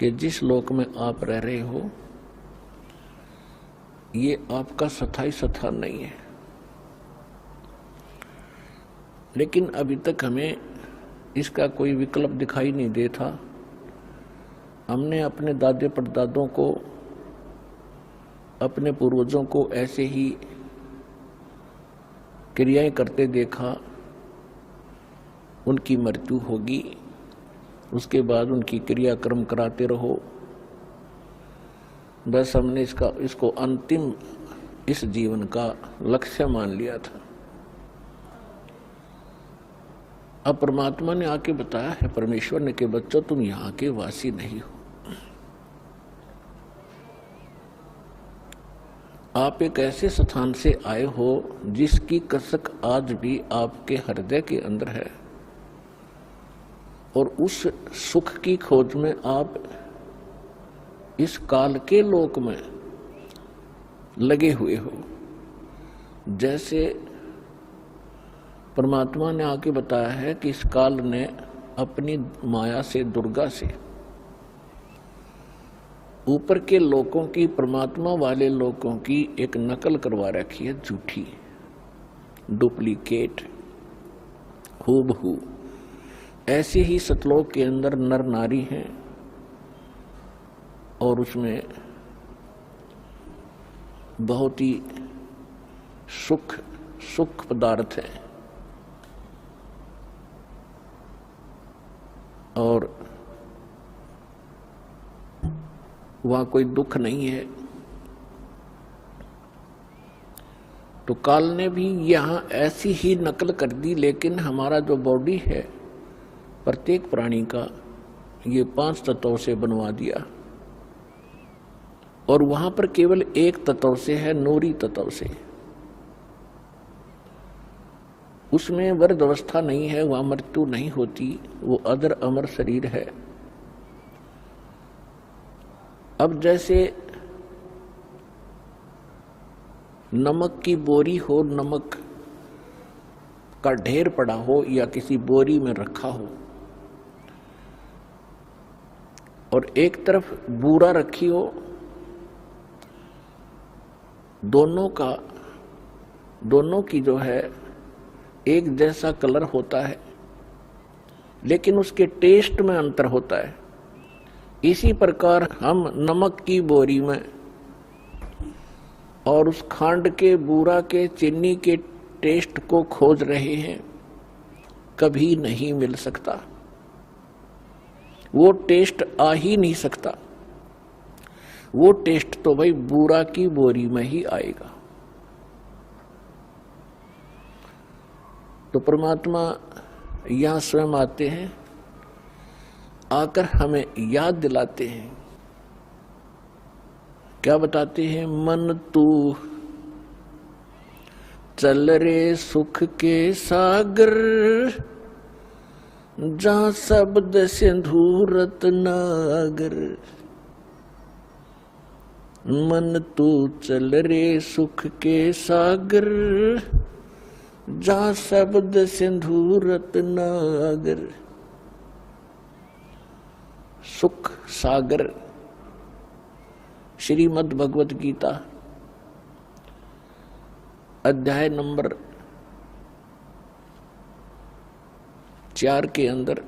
कि जिस लोक में आप रह रहे हो ये आपका स्थायी स्थान नहीं है, लेकिन अभी तक हमें इसका कोई विकल्प दिखाई नहीं देता। हमने अपने दादे परदादों को, अपने पूर्वजों को ऐसे ही क्रियाएं करते देखा। उनकी मृत्यु होगी, उसके बाद उनकी क्रियाक्रम कराते रहो। बस हमने इसको अंतिम इस जीवन का लक्ष्य मान लिया था। अब परमात्मा ने आके बताया है, परमेश्वर ने, कि बच्चों तुम यहाँ के वासी नहीं हो। आप एक ऐसे स्थान से आए हो जिसकी कसक आज भी आपके हृदय के अंदर है, और उस सुख की खोज में आप इस काल के लोक में लगे हुए हो। जैसे परमात्मा ने आके बताया है कि इस काल ने अपनी माया से, दुर्गा से, ऊपर के लोकों की, परमात्मा वाले लोकों की एक नकल करवा रखी है, झूठी, डुप्लीकेट, हूबहू। ऐसे ही सतलोक के अंदर नर नारी हैं और उसमें बहुत ही सुख पदार्थ है और वहां कोई दुख नहीं है। तो काल ने भी यहां ऐसी ही नकल कर दी, लेकिन हमारा जो बॉडी है प्रत्येक प्राणी का, ये 5 तत्वों से बनवा दिया, और वहां पर केवल एक तत्व से है, नूरी तत्व से। उसमें वृद्ध अवस्था नहीं है, वहां मृत्यु नहीं होती, वो अदर अमर शरीर है। अब जैसे नमक की बोरी हो, नमक का ढेर पड़ा हो या किसी बोरी में रखा हो, और एक तरफ बूरा रखी हो, दोनों की जो है एक जैसा कलर होता है, लेकिन उसके टेस्ट में अंतर होता है। इसी प्रकार हम नमक की बोरी में और उस खांड के, बूरा के, चीनी के टेस्ट को खोज रहे हैं, कभी नहीं मिल सकता। वो टेस्ट आ ही नहीं सकता। वो टेस्ट तो भाई बूरा की बोरी में ही आएगा। तो परमात्मा यहां स्वयं आते हैं, आकर हमें याद दिलाते हैं। क्या बताते हैं? मन तू चल रे सुख के सागर, जहां शब्द सिंधु रत्नागर। मन तू चल रे सुख के सागर, जहां शब्द सिंधु रत्नागर। सुख सागर, श्रीमद् भगवत गीता अध्याय नंबर 4 के अंदर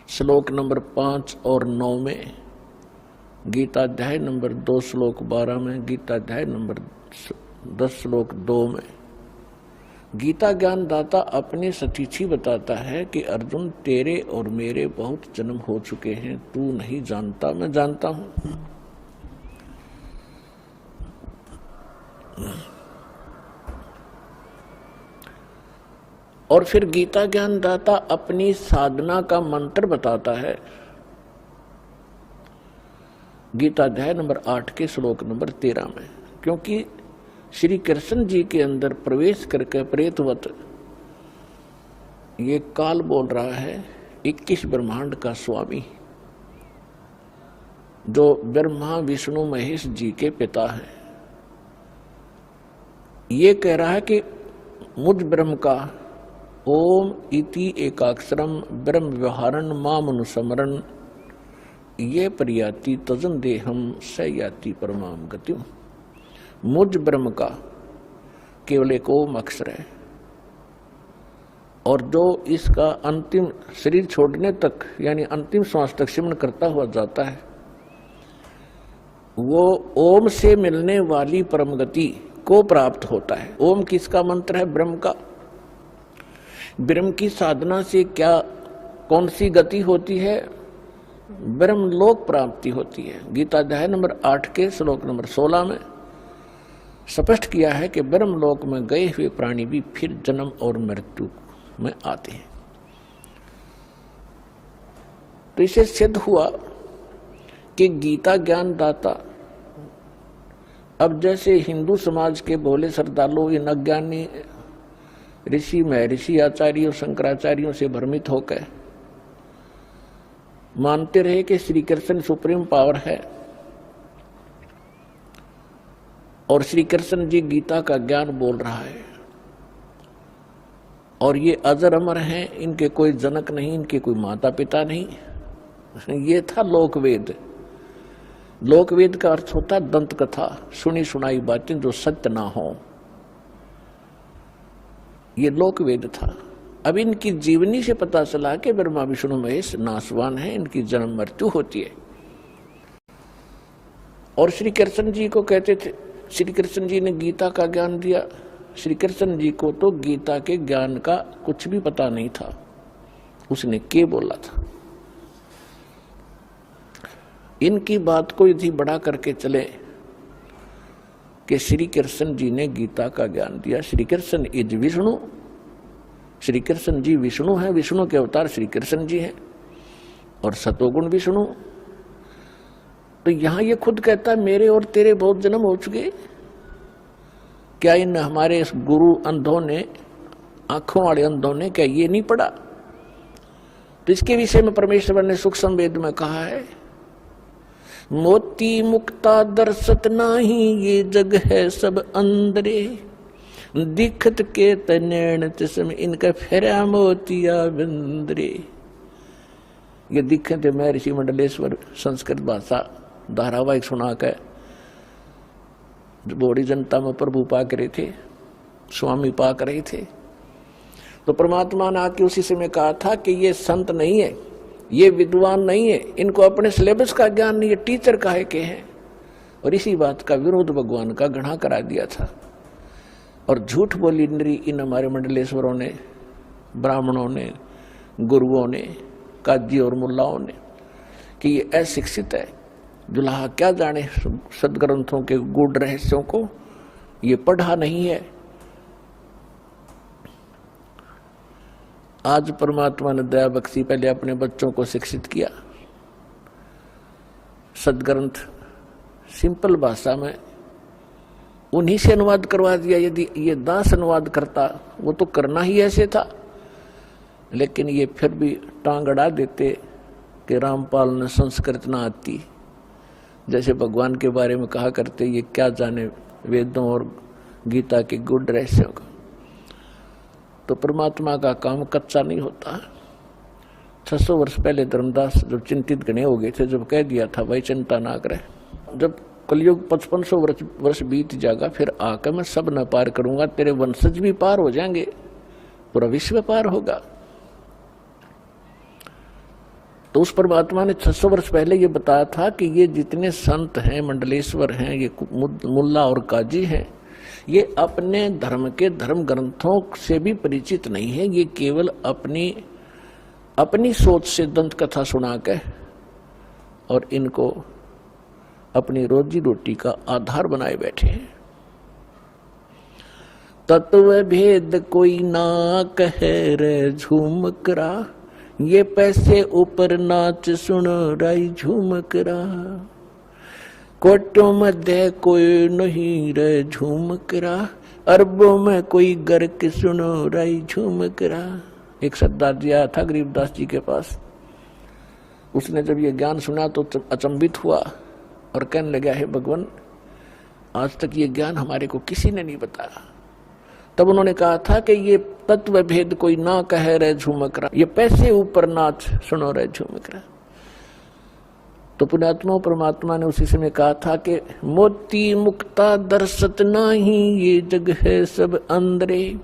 श्लोक नंबर 5 और 9 में, गीता अध्याय नंबर 2 श्लोक 12 में, गीता अध्याय नंबर 10 श्लोक 2 में गीता ज्ञान दाता अपने सतीची बताता है कि अर्जुन, तेरे और मेरे बहुत जन्म हो चुके हैं, तू नहीं जानता, मैं जानता हूं। और फिर गीता ज्ञान दाता अपनी साधना का मंत्र बताता है, गीता अध्याय नंबर 8 के श्लोक नंबर 13 में। क्योंकि श्री कृष्ण जी के अंदर प्रवेश करके प्रेतवत ये काल बोल रहा है, 21 ब्रह्मांड का स्वामी, जो ब्रह्मा विष्णु महेश जी के पिता है। ये कह रहा है कि मुझ ब्रह्म का ओम इति एकाक्षरम ब्रह्म व्यवहारन माम अनुस्मरण ये प्रयाति तजन देहम स याति परमाम गतिम। मुझ ब्रह्म का केवल एक ओम अक्षर है, और जो इसका अंतिम शरीर छोड़ने तक यानी अंतिम श्वास तक सिमरण करता हुआ जाता है, वो ओम से मिलने वाली परम गति को प्राप्त होता है। ओम किसका मंत्र है? ब्रह्म का। ब्रह्म की साधना से क्या कौन सी गति होती है? ब्रह्म लोक प्राप्ति होती है। गीता अध्याय नंबर 8 के श्लोक नंबर 16 में स्पष्ट किया है कि ब्रह्म लोक में गए हुए प्राणी भी फिर जन्म और मृत्यु में आते हैं। तो इसे सिद्ध हुआ कि गीता ज्ञान दाता, अब जैसे हिंदू समाज के भोले श्रद्धालु इन अज्ञानी ऋषि महर्षि आचार्यों शंकराचार्यों से भ्रमित होकर मानते रहे कि श्री कृष्ण सुप्रीम पावर है और श्री कृष्ण जी गीता का ज्ञान बोल रहा है और ये अजर अमर हैं, इनके कोई जनक नहीं, इनके कोई माता पिता नहीं। ये था लोकवेद। लोकवेद का अर्थ होता है दंत कथा, सुनी सुनाई बातें जो सत्य ना हो। ये लोकवेद था। अब इनकी जीवनी से पता चला कि ब्रह्मा विष्णु महेश नासवान है, इनकी जन्म मृत्यु होती है। और श्री कृष्ण जी को कहते थे, श्री कृष्ण जी ने गीता का ज्ञान दिया। श्री कृष्ण जी को तो गीता के ज्ञान का कुछ भी पता नहीं था, उसने क्या बोला था। इनकी बात को यदि बड़ा करके चले कि श्री कृष्ण जी ने गीता का ज्ञान दिया। श्री कृष्ण इज विष्णु, श्री कृष्ण जी विष्णु है, विष्णु के अवतार श्री कृष्ण जी हैं और सतोगुण विष्णु। तो यहां ये खुद कहता है मेरे और तेरे बहुत जन्म हो चुके, क्या इन हमारे गुरु अंधों ने, आंखों वाले अंधों ने क्या ये नहीं पढ़ा? तो इसके विषय में परमेश्वर ने सूक्ष्म वेद में कहा है, मोती मुक्ता दर्शत नाही, ये जग है सब अंदरे, दिखत के तनैण तिसम इनका फेरा मोतिया बिंदरे। ये दिखते महर्षि मंडलेश्वर संस्कृत भाषा धारावाहिक सुना कर बड़ी जनता में प्रभु पाक रहे थे, स्वामी पाक रहे थे। तो परमात्मा ने आके उसी समय कहा था कि ये संत नहीं है, ये विद्वान नहीं है, इनको अपने सिलेबस का ज्ञान नहीं है, टीचर काहे के हैं। और इसी बात का विरोध भगवान का घृणा करा दिया था और झूठ बोली इन हमारे मंडलेश्वरों ने, ब्राह्मणों ने, गुरुओं ने, काजी और मुल्लाओं ने कि ये अशिक्षित है, दुल्हा क्या जाने सदग्रंथों के गूढ़ रहस्यों को, ये पढ़ा नहीं है। आज परमात्मा ने दया बख्शी, पहले अपने बच्चों को शिक्षित किया, सदग्रंथ सिंपल भाषा में उन्हीं से अनुवाद करवा दिया। यदि ये दास अनुवाद करता, वो तो करना ही ऐसे था, लेकिन ये फिर भी टांग अड़ा देते कि रामपाल ने संस्कृत ना आती, जैसे भगवान के बारे में कहा करते ये क्या जाने वेदों और गीता के गूढ़ रहस्यों का। तो परमात्मा का काम कच्चा नहीं होता। 600 वर्ष पहले धर्मदास जब चिंतित घने हो गए थे, जब कह दिया था भाई चिंता ना करे, जब कलयुग 5500 वर्ष बीत जाएगा, फिर आकर मैं सब न पार करूंगा, तेरे वंशज भी पार हो जाएंगे, पूरा विश्व पार होगा। तो उस परमात्मा ने 600 वर्ष पहले ये बताया था कि ये जितने संत हैं, मंडलेश्वर हैं, ये मुल्ला और काजी हैं, ये अपने धर्म के धर्म ग्रंथों से भी परिचित नहीं है। ये केवल अपनी सोच से दंत कथा सुना के और इनको अपनी रोजी रोटी का आधार बनाए बैठे हैं। तत्व भेद कोई ना कहे रे झूमकरा, ये पैसे ऊपर नाच सुनो राई झूमकरा, कोटों मध्य कोई नहीं रे झूमकरा, अरबों में कोई गर्क सुनो राई झूमकरा। एक सरदार आया था गरीबदास जी के पास, उसने जब ये ज्ञान सुना तो अचंभित हुआ और कहने लगा, है भगवान, आज तक ये ज्ञान हमारे को किसी ने नहीं बताया। तब उन्होंने कहा था कि ये तत्व भेद कोई ना कहे रे झूमकरा, ये पैसे ऊपर नाच सुनो रे झूमकरा। तो पुण्यात्मा परमात्मा ने उसी समय कहा था कि मोती मुक्ता दर्शत नाही, ये जग है सब अंदरे,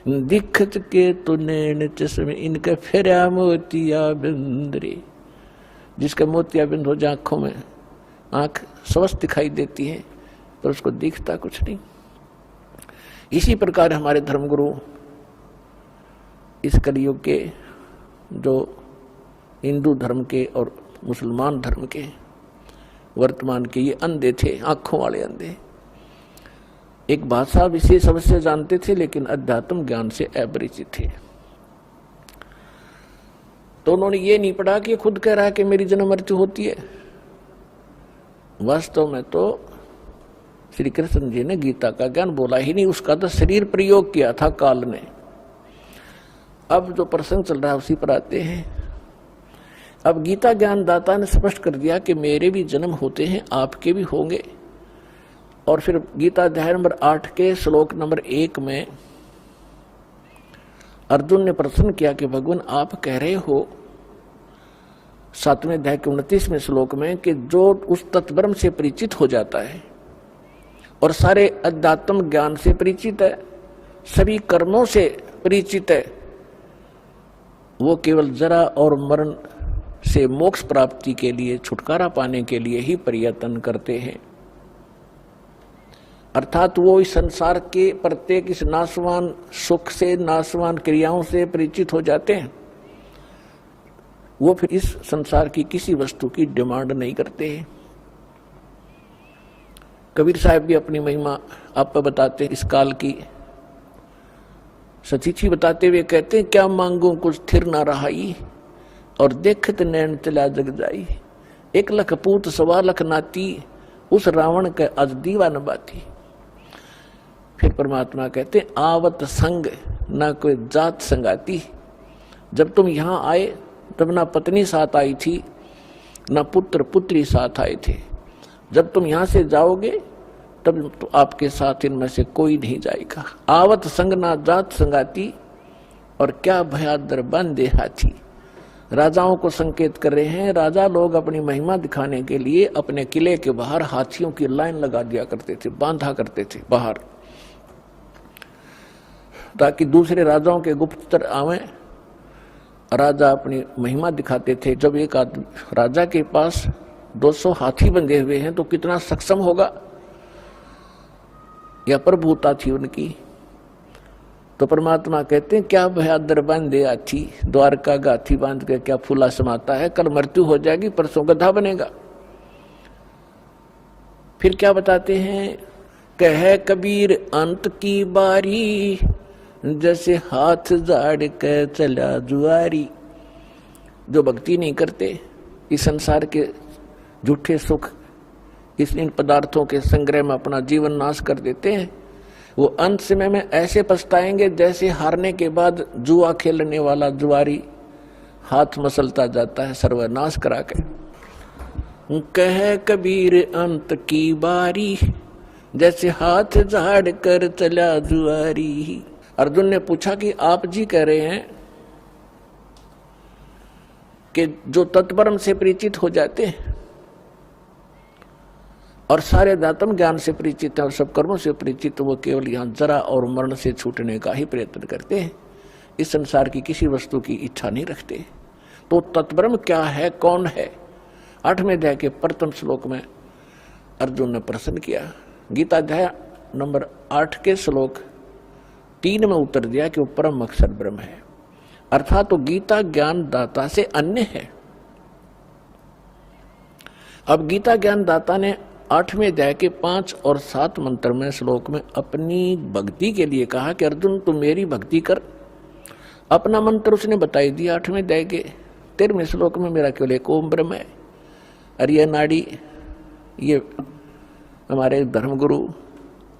दिखत के तो नैन चश्मे, इनका फेरा मोतिया बिंदरे। जिसका मोतिया बिंद हो जाए आंखों में, आंख स्वस्थ दिखाई देती है पर उसको दिखता कुछ नहीं। इसी प्रकार हमारे धर्मगुरु इस कलयुग के, जो हिंदू धर्म के और मुसलमान धर्म के वर्तमान के, ये अंधे थे, आंखों वाले अंधे। एक भाषा विशेष अवश्य जानते थे लेकिन अध्यात्म ज्ञान से अपरिचित थे। तो उन्होंने ये नहीं पढ़ा कि खुद कह रहा है कि मेरी जन्म मृत्यु होती है। वास्तव में तो श्री कृष्ण जी ने गीता का ज्ञान बोला ही नहीं, उसका तो शरीर प्रयोग किया था काल ने। अब जो प्रसंग चल रहा है उसी पर आते हैं। अब गीता ज्ञान दाता ने स्पष्ट कर दिया कि मेरे भी जन्म होते हैं, आपके भी होंगे। और फिर गीता अध्याय नंबर 8 के श्लोक नंबर 1 में अर्जुन ने प्रश्न किया कि भगवान आप कह रहे हो 7वें अध्याय के 29वें श्लोक में कि जो उस तत्ब्रह्म से परिचित हो जाता है और सारे अध्यात्म ज्ञान से परिचित है, सभी कर्मों से परिचित है, वो केवल जरा और मरण से मोक्ष प्राप्ति के लिए, छुटकारा पाने के लिए ही प्रयत्न करते हैं। अर्थात वो इस संसार के प्रत्येक इस नाशवान सुख से, नाशवान क्रियाओं से परिचित हो जाते हैं। वो फिर इस संसार की किसी वस्तु की डिमांड नहीं करते हैं। कबीर साहब भी अपनी महिमा आप बताते हैं इस काल की सचीची बताते हुए कहते हैं, क्या मांगू कुछ थिर ना रहाई, और देखत नैन चला जग जाई, 1 लाख पूत 1.25 लाख नाती, उस रावण के आज दीवा न बाती। फिर परमात्मा कहते हैं, आवत संग ना कोई जात संगाती। जब तुम यहां आए तब ना पत्नी साथ आई थी, ना पुत्र पुत्री साथ आए थे। जब तुम यहां से जाओगे तब तो आपके साथ इनमें से कोई नहीं जाएगा। आवत संग ना जात संगाती, और क्या भयादर बंदे हाथी। राजाओं को संकेत कर रहे हैं। राजा लोग अपनी महिमा दिखाने के लिए अपने किले के बाहर हाथियों की लाइन लगा दिया करते थे, बांधा करते थे बाहर, ताकि दूसरे राजाओं के गुप्तचर आवे। राजा अपनी महिमा दिखाते थे। जब एक राजा के पास 200 हाथी बंधे हुए हैं तो कितना सक्षम होगा, या प्रभुता थी उनकी। तो परमात्मा कहते हैं, क्या भयादर बांधे हाथी, द्वारका गाथी बांध के क्या फूला समाता है, कल मृत्यु हो जाएगी, परसों गधा बनेगा। फिर क्या बताते हैं, कह कबीर अंत की बारी, जैसे हाथ झाड़ के चला जुआरी। जो भक्ति नहीं करते, इस संसार के झूठे सुख, इन पदार्थों के संग्रह में अपना जीवन नाश कर देते हैं, वो अंत समय में ऐसे पछताएंगे जैसे हारने के बाद जुआ खेलने वाला जुआरी हाथ मसलता जाता है सर्वनाश करा के। कह कबीर अंत की बारी, जैसे हाथ झाड़ कर चला जुआरी। अर्जुन ने पूछा कि आप जी कह रहे हैं कि जो तत्परम से परिचित हो जाते हैं और सारे दातम ज्ञान से परिचित है और सब कर्मों से परिचित, वो केवल यहाँ जरा और मरण से छूटने का ही प्रयत्न करते हैं, इस संसार की किसी वस्तु की इच्छा नहीं रखते। तो तत्ब्रह्म क्या है, कौन है? 8वें अध्याय के प्रथम श्लोक में अर्जुन ने प्रश्न किया। गीता अध्याय नंबर 8 के श्लोक 3 में उत्तर दिया कि वो परम अक्षर ब्रह्म है, अर्थात तो गीता ज्ञान दाता से अन्य है। अब गीता ज्ञान दाता ने 8वें अध्याय के 5 और 7 मंत्र में श्लोक में अपनी भक्ति के लिए कहा कि अर्जुन तू मेरी भक्ति कर। अपना मंत्र उसने बताई दिया 8वें अध्याय के 13वें श्लोक में, मेरा केवल एक ओम ब्रह्म है। और ये नाड़ी, ये हमारे धर्मगुरु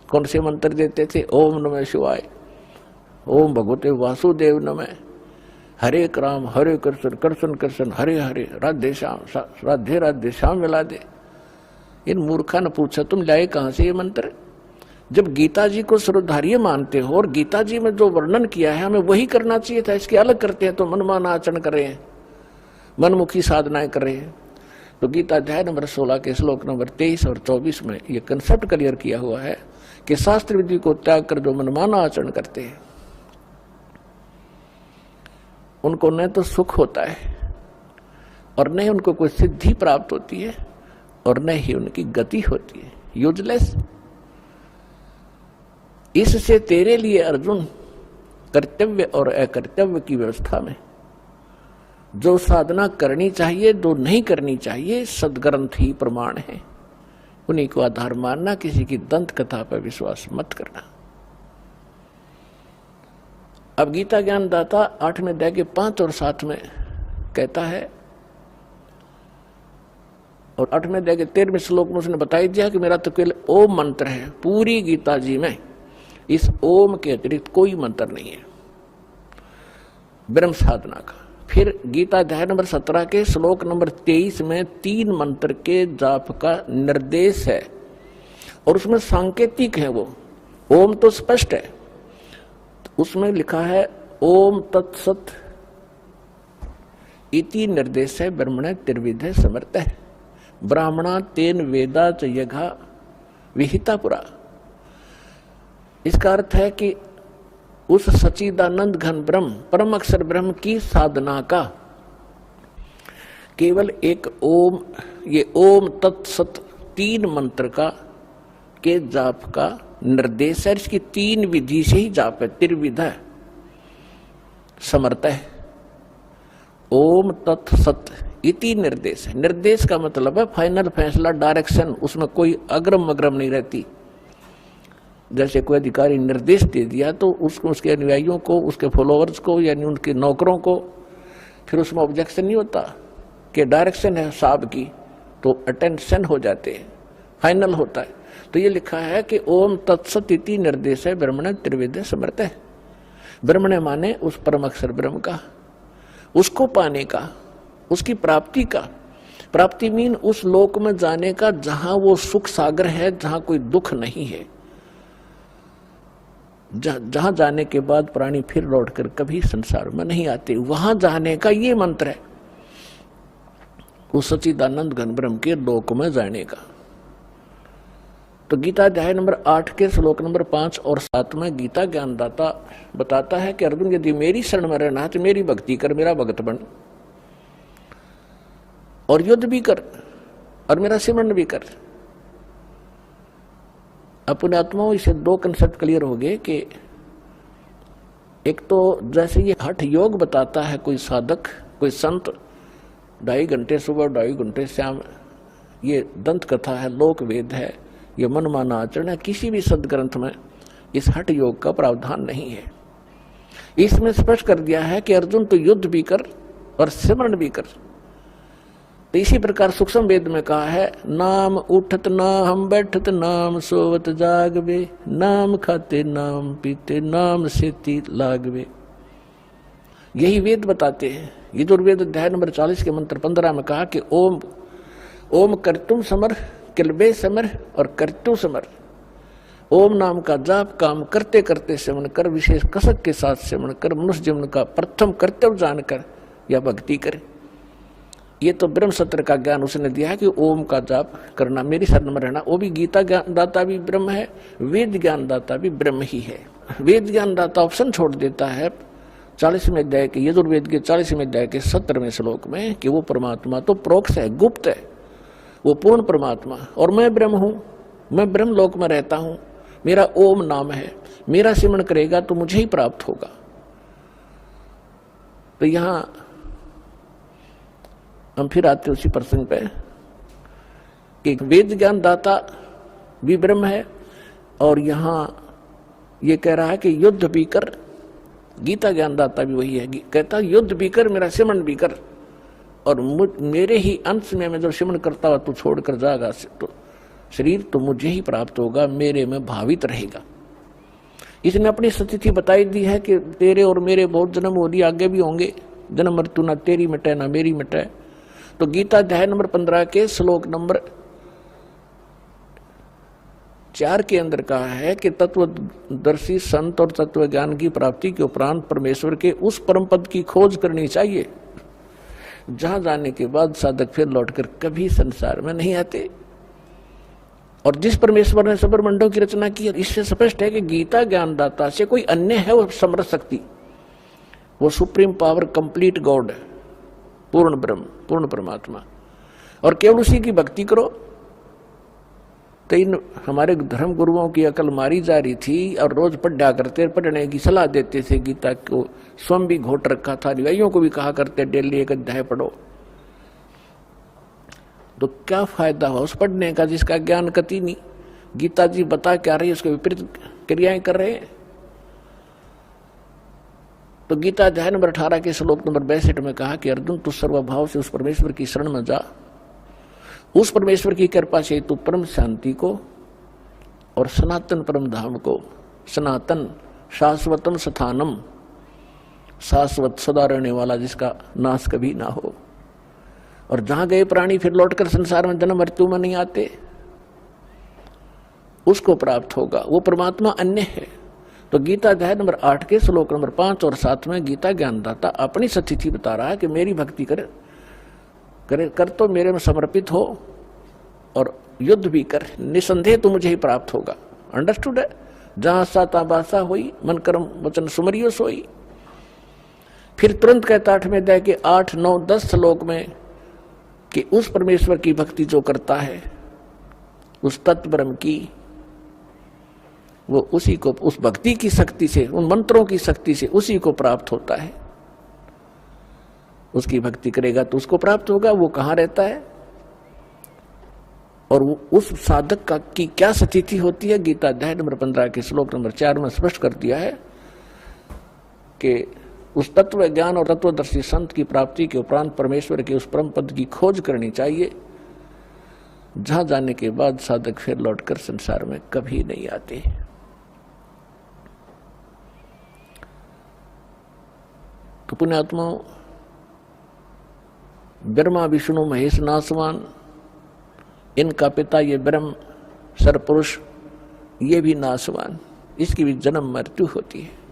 कौन से मंत्र देते थे? ओम नमः शिवाय, ओम भगवते वासुदेव नमः, हरे राम हरे कृष्ण कृष्ण कृष्ण हरे हरे, राधे श्याम राधे राधे श्याम मिला दे। इन मूर्खा ने पूछा तुम लाए कहां से ये मंत्र? जब गीता जी को सर्वधार्य मानते हो और गीता जी में जो वर्णन किया है हमें वही करना चाहिए था, इसके अलग करते हैं तो मनमाना आचरण कर रहे हैं, मनमुखी साधनाएं कर रहे हैं। तो गीता अध्याय नंबर 16 के श्लोक नंबर 23 और 24 में ये कंसेप्ट क्लियर किया हुआ है कि शास्त्र विधि को त्याग कर जो मनमाना आचरण करते हैं उनको न तो सुख होता है और न ही उनको कोई सिद्धि प्राप्त होती है और न ही उनकी गति होती है, यूजलेस। इससे तेरे लिए अर्जुन कर्तव्य और अकर्तव्य की व्यवस्था में जो साधना करनी चाहिए, जो नहीं करनी चाहिए, सदग्रंथ ही प्रमाण है, उन्हीं को आधार मानना, किसी की दंत कथा पर विश्वास मत करना। अब गीता ज्ञान दाता 8वें अध्याय के 5 और 7 में कहता है, और 8वें अध्याय के 13वें श्लोक में उसने बताई दिया कि मेरा तो केवल ओम मंत्र है। पूरी गीता जी में इस ओम के अतिरिक्त कोई मंत्र नहीं है ब्रह्म साधना का। फिर गीता अध्याय नंबर 17 के श्लोक नंबर 23 में 3 मंत्र के जाप का निर्देश है और उसमें सांकेतिक है। वो ओम तो स्पष्ट है, उसमें लिखा है ओम तत्सत इति निर्देश है ब्रह्मण त्रिविध समर्थ है ब्राह्मणा तेन वेदा च यघा विहिता पुरा। इसका अर्थ है कि उस सच्चिदानंद घन ब्रह्म परम अक्षर ब्रह्म की साधना का केवल एक ओम, ये ओम तत्सत 3 मंत्र का के जाप का निर्देश है। इसकी 3 विधि से ही जाप है, त्रिविध है, समर्थ है। ओम तत्सत इति निर्देश है। निर्देश का मतलब है फाइनल फैसला, डायरेक्शन, उसमें कोई अग्रम अग्रम नहीं रहती। जैसे कोई अधिकारी निर्देश दे दिया तो उसको, उसके अनुयायियों को, उसके फॉलोअर्स को, यानी उनके नौकरों को फिर उसमें ऑब्जेक्शन नहीं होता कि डायरेक्शन है साहब की, तो अटेंशन हो जाते हैं, फाइनल होता है। तो ये लिखा है कि ओम तत्सत इति निर्देश है ब्रह्मण त्रिविध समर्थ है। ब्रह्मण माने उस परम अक्षर ब्रह्म का, उसको पाने का, उसकी प्राप्ति का। प्राप्ति मीन उस लोक में जाने का जहां वो सुख सागर है, जहां कोई दुख नहीं है, जहां जाने के बाद प्राणी फिर लौटकर कभी संसार में नहीं आते, वहां जाने का ये मंत्र है, उस सच्चिदानंद घन ब्रह्म के लोक में जाने का। तो गीता अध्याय नंबर 8 के श्लोक नंबर 5 और 7 में गीता ज्ञानदाता बताता है कि अर्जुन यदि मेरी शरण में रहना है तो मेरी भक्ति कर, मेरा भक्त बन, और युद्ध भी कर और मेरा सिमरन भी कर। अपने आत्माओं इसे 2 कंसेप्ट क्लियर हो गए कि एक तो जैसे ये हठ योग बताता है कोई साधक, कोई संत, 2.5 घंटे सुबह 2.5 घंटे शाम, ये दंत कथा है, लोक वेद है, ये मनमाना आचरण है, किसी भी सदग्रंथ में इस हठ योग का प्रावधान नहीं है। इसमें स्पष्ट कर दिया है कि अर्जुन तो युद्ध भी कर और सिमरन भी कर। तो इसी प्रकार सूक्ष्म वेद में कहा है, नाम उठत ना हम बैठत, नाम सोवत जागवे, नाम खाते नाम पीते, नाम सेती लागवे। यही वेद बताते हैं। यजुर्वेद अध्याय नंबर 40 के मंत्र 15 में कहा कि ओम ओम कर्तुम समर, किलबे समर और कर्तु समर। ओम नाम का जाप काम करते करते सेवन कर, विशेष कसक के साथ सेवन कर, मनुष्य जीवन का प्रथम कर्तव्य जानकर या भक्ति करे। ये तो ब्रह्म सत्र का ज्ञान उसने दिया है कि ओम का जाप करना, मेरी शरण में रहना। वो भी गीता ज्ञान दाता भी ब्रह्म है, वेद ज्ञान दाता भी ब्रह्म ही है। वेद ज्ञान दाता ऑप्शन छोड़ देता है 40वें अध्याय के, यजुर्वेद के 40वें अध्याय के 17वें श्लोक में कि वो परमात्मा तो प्रोक्ष है, गुप्त है, वो पूर्ण परमात्मा, और मैं ब्रह्म हूं, मैं ब्रह्म लोक में रहता हूं, मेरा ओम नाम है, मेरा सिमरन करेगा तो मुझे ही प्राप्त होगा। तो यहां हम फिर आते उसी प्रसंग पे कि वेद ज्ञान दाता भी ब्रह्म है, और यहां ये कह रहा है कि युद्ध भी कर। गीता ज्ञान दाता भी वही है, कहता युद्ध भी कर, मेरा सिमरन भी कर, और मेरे ही अंश में मैं जब सिमरन करता हुआ तू छोड़कर जाएगा तो शरीर तो मुझे ही प्राप्त होगा, मेरे में भावित रहेगा। इसने अपनी स्थिति बताई दी है कि तेरे और मेरे बहुत जन्म हो लिए, आगे भी होंगे, जन्म मृत्यु ना तेरी मिटे ना मेरी मिटे। तो गीता अध्याय नंबर 15 के श्लोक नंबर 4 के अंदर कहा है कि तत्वदर्शी संत और तत्व ज्ञान की प्राप्ति के उपरांत परमेश्वर के उस परम पद की खोज करनी चाहिए जहां जाने के बाद साधक फिर लौटकर कभी संसार में नहीं आते। और जिस परमेश्वर ने ब्रह्मांडों की रचना की, इससे स्पष्ट है कि गीता ज्ञानदाता से कोई अन्य है वो समर्थ शक्ति, वो सुप्रीम पावर, कंप्लीट गॉड, पूर्ण ब्रह्म, पूर्ण परमात्मा, और केवल उसी की भक्ति करो। तो इन हमारे धर्म गुरुओं की अकल मारी जा रही थी और रोज पढ़ा करते, पढ़ने की सलाह देते थे। गीता को स्वयं भी घोट रखा था, अनुयायियों को भी कहा करते डेली एक अध्याय पढ़ो। तो क्या फायदा हुआ उस पढ़ने का जिसका ज्ञान कति नहीं। गीता जी बता क्या रही है, उसके विपरीत क्रियाएं कर रहे हैं। तो गीता अध्याय नंबर 18 के श्लोक नंबर 62 में कहा कि अर्जुन तू सर्वभाव से उस परमेश्वर की शरण में जा, उस परमेश्वर की कृपा से तू परम शांति को और सनातन परम धाम को, सनातन शाश्वतम स्थानम, शाश्वत सदा रहने वाला जिसका नाश कभी ना हो, और जहां गए प्राणी फिर लौटकर संसार में जन्म मृत्यु में नहीं आते, उसको प्राप्त होगा। वो परमात्मा अन्य है। तो गीता अध्याय नंबर 8 के श्लोक नंबर 5 और 7 में गीता ज्ञानदाता अपनी स्थिति बता रहा है कि मेरी भक्ति कर तो मेरे में समर्पित हो और युद्ध भी कर, निसंदेह तो मुझे ही प्राप्त होगा। अंडरस्टूड है। जहां साता बासा हुई, मन कर्म वचन सुमरियो सोई। फिर तुरंत कहता 8वें अध्याय के 8, 9, 10 श्लोक में कि उस परमेश्वर की भक्ति जो करता है, उस तत्व ब्रह्म की, वो उसी को, उस भक्ति की शक्ति से, उन मंत्रों की शक्ति से उसी को प्राप्त होता है। उसकी भक्ति करेगा तो उसको प्राप्त होगा। वो कहाँ रहता है और वो उस साधक का की क्या स्थिति होती है, गीता अध्याय नंबर 15 के श्लोक नंबर 4 में स्पष्ट कर दिया है कि उस तत्व ज्ञान और तत्वदर्शी संत की प्राप्ति के उपरांत परमेश्वर के उस परम पद की खोज करनी चाहिए, जहां जाने के बाद साधक फिर लौटकर संसार में कभी नहीं आते। तो पुण्यात्माओं, ब्रह्मा विष्णु महेश नासवान, इनका पिता ये ब्रह्म सरपुरुष, ये भी नासवान, इसकी भी जन्म मृत्यु होती है।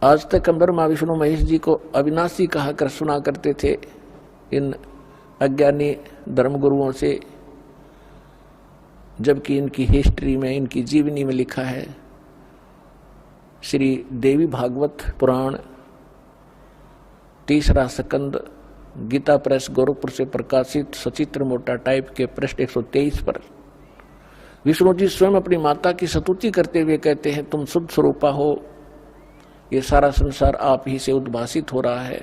आज तक हम ब्रह्मा विष्णु महेश जी को अविनाशी कहा कर सुना करते थे इन अज्ञानी धर्मगुरुओं से, जबकि इनकी हिस्ट्री में, इनकी जीवनी में लिखा है, श्री देवी भागवत पुराण 3रा स्कंद, गीता प्रेस गोरखपुर से प्रकाशित सचित्र मोटा टाइप के पृष्ठ 123 पर विष्णु जी स्वयं अपनी माता की स्तुति करते हुए कहते हैं, तुम शुद्ध स्वरूपा हो, ये सारा संसार आप ही से उद्भासित हो रहा है,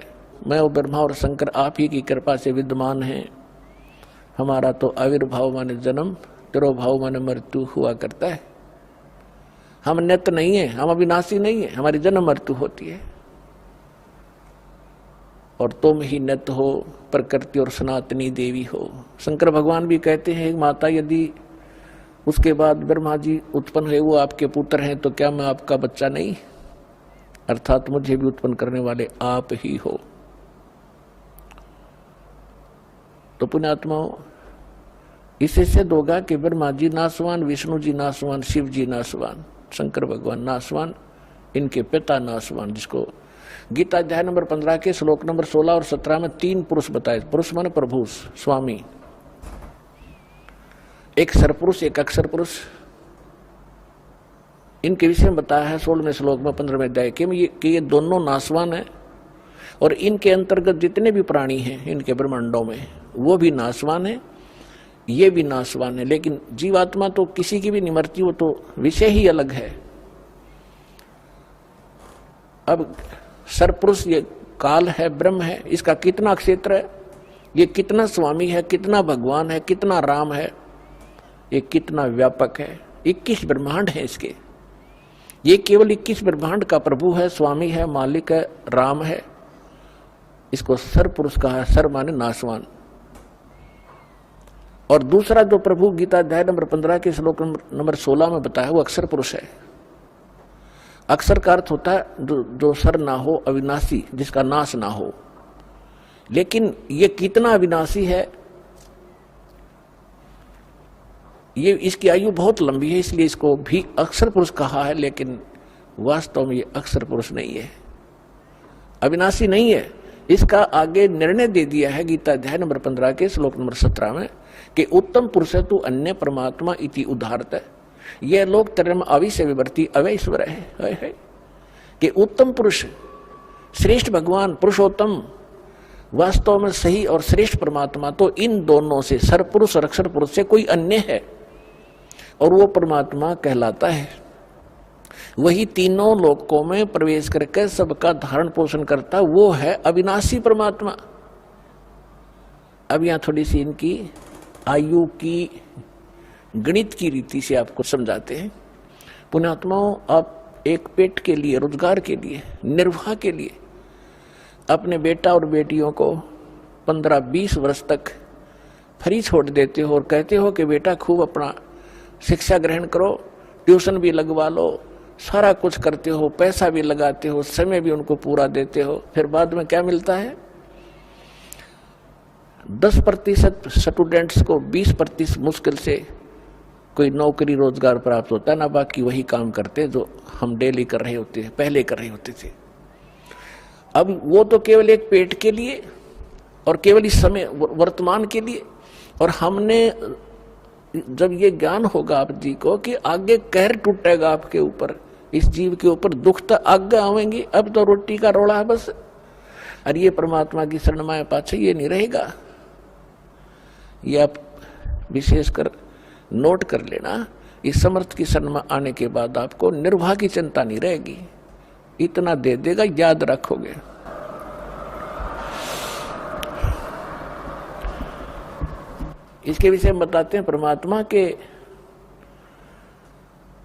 मैं और ब्रह्मा और शंकर आप ही की कृपा से विद्यमान हैं। हमारा तो आविर्भाव माने जन्म, तिरोभाव माने मृत्यु हुआ करता है। हम नित्य नहीं है, हम अविनाशी नहीं है, हमारी जन्म मृत्यु होती है। और तुम ही नित्य हो, प्रकृति और सनातनी देवी हो। शंकर भगवान भी कहते हैं, माता यदि उसके बाद ब्रह्मा जी उत्पन्न हुए, वो आपके पुत्र हैं, तो क्या मैं आपका बच्चा नहीं? अर्थात मुझे भी उत्पन्न करने वाले आप ही हो। तो पुण्यात्माओं, इससे सिद्ध होगा कि ब्रह्मा जी नासवान, विष्णु जी नासवान, शिव जी नासवान, शंकर भगवान नासवान, इनके पिता नासवान, जिसको गीता अध्याय नंबर 15 के श्लोक नंबर 16 और 17 में 3 पुरुष बताए। पुरुष माने प्रभु, स्वामी, एक सरपुरुष, एक अक्षर पुरुष। इनके विषय में बताया है 16वें श्लोक में 15वें अध्याय कि ये दोनों नासवान हैं और इनके अंतर्गत जितने भी प्राणी हैं इनके ब्रह्मांडों में, वो भी नासवान है, ये भी नासवान है। लेकिन जीवात्मा तो किसी की भी नहीं मरती, वो तो विषय ही अलग है। अब सरपुरुष ये काल है, ब्रह्म है, इसका कितना क्षेत्र है, ये कितना स्वामी है, कितना भगवान है, कितना राम है, ये कितना व्यापक है। 21 ब्रह्मांड है इसके। ये केवल 21 ब्रह्मांड का प्रभु है, स्वामी है, मालिक है, राम है। इसको सरपुरुष कहा है। सर माने नासवान। और दूसरा जो प्रभु गीता अध्याय नंबर 15 के श्लोक नंबर 16 में बताया, वो अक्षर पुरुष है। अक्षर का अर्थ होता है जो सर ना हो, अविनाशी, जिसका नाश ना हो। लेकिन ये कितना अविनाशी है, ये इसकी आयु बहुत लंबी है, इसलिए इसको भी अक्षर पुरुष कहा है। लेकिन वास्तव में ये अक्षर पुरुष नहीं है, अविनाशी नहीं है। इसका आगे निर्णय दे दिया है गीता अध्याय नंबर 15 के श्लोक नंबर 17 में कि उत्तम पुरुष तु अन्य परमात्मा इति उदाहरत है। यह लोक धर्म अविश्य विवर्ती अवैश्वर है कि उत्तम पुरुष, श्रेष्ठ भगवान, पुरुषोत्तम, वास्तव में सही और श्रेष्ठ परमात्मा तो इन दोनों से, सरपुरुष और अक्षर पुरुष से कोई अन्य है, और वो परमात्मा कहलाता है। वही तीनों लोकों में प्रवेश करके सबका धारण पोषण करता, वो है अविनाशी परमात्मा। अब यहां थोड़ी सी इनकी आयु की गणित की रीति से आपको समझाते हैं। पुण्यात्माओं, आप एक पेट के लिए, रोजगार के लिए, निर्वाह के लिए अपने बेटा और बेटियों को 15-20 वर्ष तक फ्री छोड़ देते हो और कहते हो कि बेटा खूब अपना शिक्षा ग्रहण करो, ट्यूशन भी लगवा लो, सारा कुछ करते हो, पैसा भी लगाते हो, समय भी उनको पूरा देते हो। फिर बाद में क्या मिलता है? 10% स्टूडेंट्स को 20% मुश्किल से कोई नौकरी रोजगार प्राप्त होता है ना, बाकी वही काम करते जो हम डेली कर रहे होते हैं, पहले कर रहे होते थे। अब वो तो केवल एक पेट के लिए और केवल इस समय वर्तमान के लिए, और हमने जब ये ज्ञान होगा आप जी को कि आगे कहर टूटेगा आपके ऊपर, इस जीव के ऊपर दुख तो आगे आवेंगे, अब तो रोटी का रोड़ा है बस, और ये परमात्मा की शरण में पाछे ये नहीं रहेगा। ये आप विशेषकर नोट कर लेना, इस समर्थ की शरण में आने के बाद आपको निर्वाह की चिंता नहीं रहेगी, इतना दे देगा, याद रखोगे। इसके विषय में बताते हैं परमात्मा के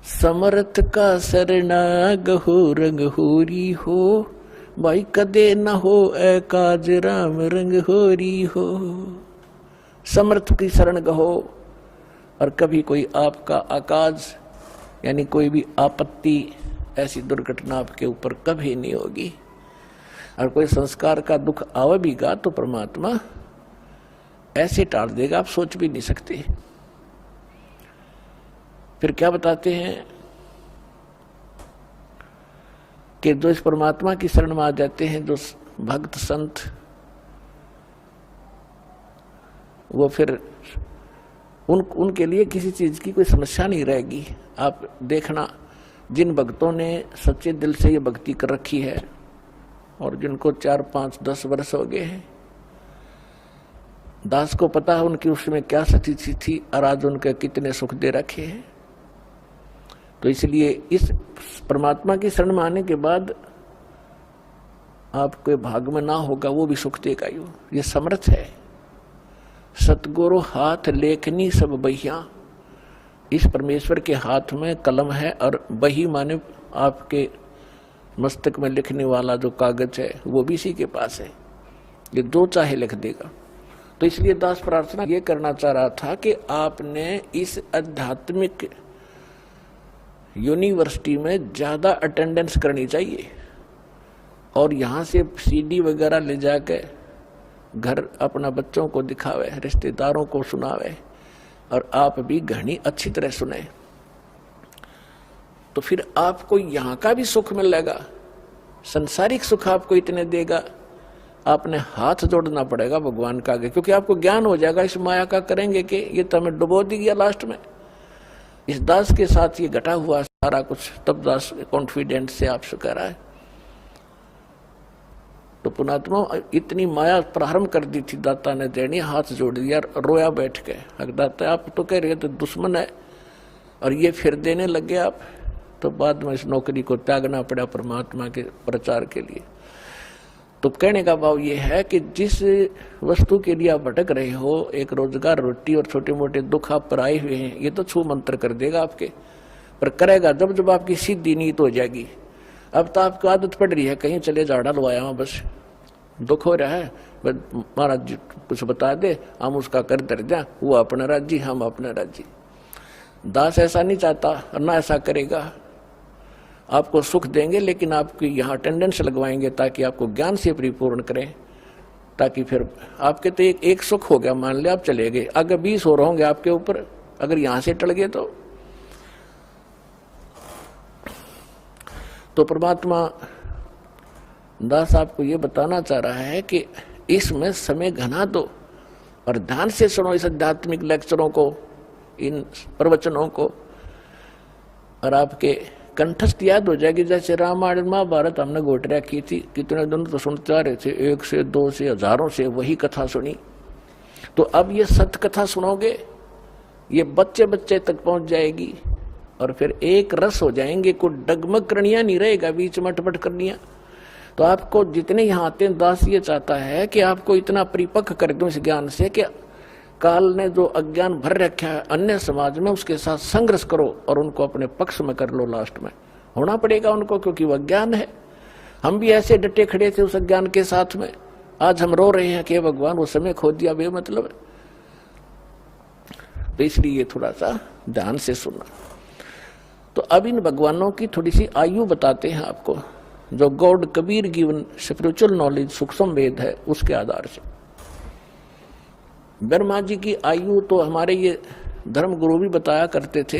समर्थ का शरणा गहो रंग होरी हो, भाई कदे न हो ए काज राम रंग होरी हो। समर्थ की शरण गहो, और कभी कोई आपका आकाज यानी कोई भी आपत्ति, ऐसी दुर्घटना आपके ऊपर कभी नहीं होगी। और कोई संस्कार का दुख आवेगा तो परमात्मा ऐसे टाल देगा, आप सोच भी नहीं सकते। फिर क्या बताते हैं कि जो इस परमात्मा की शरण में आ जाते हैं, जो भक्त संत, वो फिर उनके लिए किसी चीज की कोई समस्या नहीं रहेगी। आप देखना, जिन भक्तों ने सच्चे दिल से ये भक्ति कर रखी है और जिनको 4, 5, 10 वर्ष हो गए हैं, दास को पता है उनकी उसमें क्या स्थिति थी और आज उनके कितने सुख दे रखे हैं। तो इसलिए इस परमात्मा की शरण में आने के बाद आपके भाग में ना होगा वो भी सुख देगा। ये समर्थ है। सतगुरु हाथ लेखनी सब बहिया, इस परमेश्वर के हाथ में कलम है और बही माने आपके मस्तक में लिखने वाला जो कागज है वो भी इसी के पास है, ये जो चाहे लिख देगा। तो इसलिए दास प्रार्थना ये करना चाह रहा था कि आपने इस आध्यात्मिक यूनिवर्सिटी में ज्यादा अटेंडेंस करनी चाहिए और यहाँ से सीडी वगैरह ले जाके घर अपना बच्चों को दिखावे, रिश्तेदारों को सुनावे और आप भी घनी अच्छी तरह सुने, तो फिर आपको यहाँ का भी सुख मिलेगा, संसारिक सुख आपको इतने देगा, आपने हाथ जोड़ना पड़ेगा भगवान का आगे, क्योंकि आपको ज्ञान हो जाएगा इस माया का करेंगे कि ये तो हमें डुबो दी गया लास्ट में। इस दास के साथ ये घटा हुआ सारा कुछ, तब दास कॉन्फिडेंट से आपसे कह रहा है। तो पुणात्मा इतनी माया प्रारंभ कर दी थी दाता ने देनी, हाथ जोड़ दिया, रोया बैठ के, दाता आप तो कह रहे तो दुश्मन है और ये फिर देने लगे आप, तो बाद में इस नौकरी को त्यागना पड़ा परमात्मा के प्रचार के लिए। तो कहने का भाव ये है कि जिस वस्तु के लिए आप भटक रहे हो, एक रोजगार, रोटी और छोटे मोटे दुख आप पर आए हुए हैं, ये तो छू मंत्र कर देगा आपके, पर करेगा जब जब आपकी सीधी नीयत हो जाएगी। अब तो आपको आदत पड़ रही है कहीं चले जा डलवाया वहां, बस दुख हो रहा है, महाराज जी कुछ बता दे, हम उसका कर दर जा, वो अपना राज्य हम अपना राज्य। दास ऐसा नहीं चाहता और ना ऐसा करेगा, आपको सुख देंगे लेकिन आपकी यहाँ अटेंडेंस लगवाएंगे ताकि आपको ज्ञान से परिपूर्ण करें, ताकि फिर आपके तो एक सुख हो गया, मान लिया आप चले गए, अगर 20 हो रहे होंगे आपके ऊपर, अगर यहाँ से टल गए तो परमात्मा दास आपको ये बताना चाह रहा है कि इसमें समय घना दो और ध्यान से सुनो इस आध्यात्मिक लेक्चरों को, इन प्रवचनों को, और आपके कंठस्थ याद हो जाएगी। जैसे रामायण महाभारत हमने गोटरिया की थी, कितने दिन तो सुनते आ रहे थे, 1 से 2 से हजारों से वही कथा सुनी। तो अब ये सत्य कथा सुनोगे, ये बच्चे बच्चे तक पहुंच जाएगी और फिर एक रस हो जाएंगे। कोई डगमग करनिया नहीं रहेगा, बीच में अटपट करनिया। तो आपको जितने यहाँ आते हैं, दास ये चाहता है कि आपको इतना परिपक्व कर दूं इस ज्ञान से कि काल ने जो अज्ञान भर रखा है अन्य समाज में, उसके साथ संघर्ष करो और उनको अपने पक्ष में कर लो। लास्ट में होना पड़ेगा उनको, क्योंकि वो अज्ञान है। हम भी ऐसे डटे खड़े थे उस अज्ञान के साथ में, आज हम रो रहे हैं कि भगवान वो समय खो दिया, बेमतलब। तो इसलिए थोड़ा सा ध्यान से सुनना। तो अब इन भगवानों की थोड़ी सी आयु बताते हैं आपको, जो God Kabir given spiritual knowledge सूक्ष्म वेद है उसके आधार से। ब्रह्मा जी की आयु तो हमारे ये धर्म गुरु भी बताया करते थे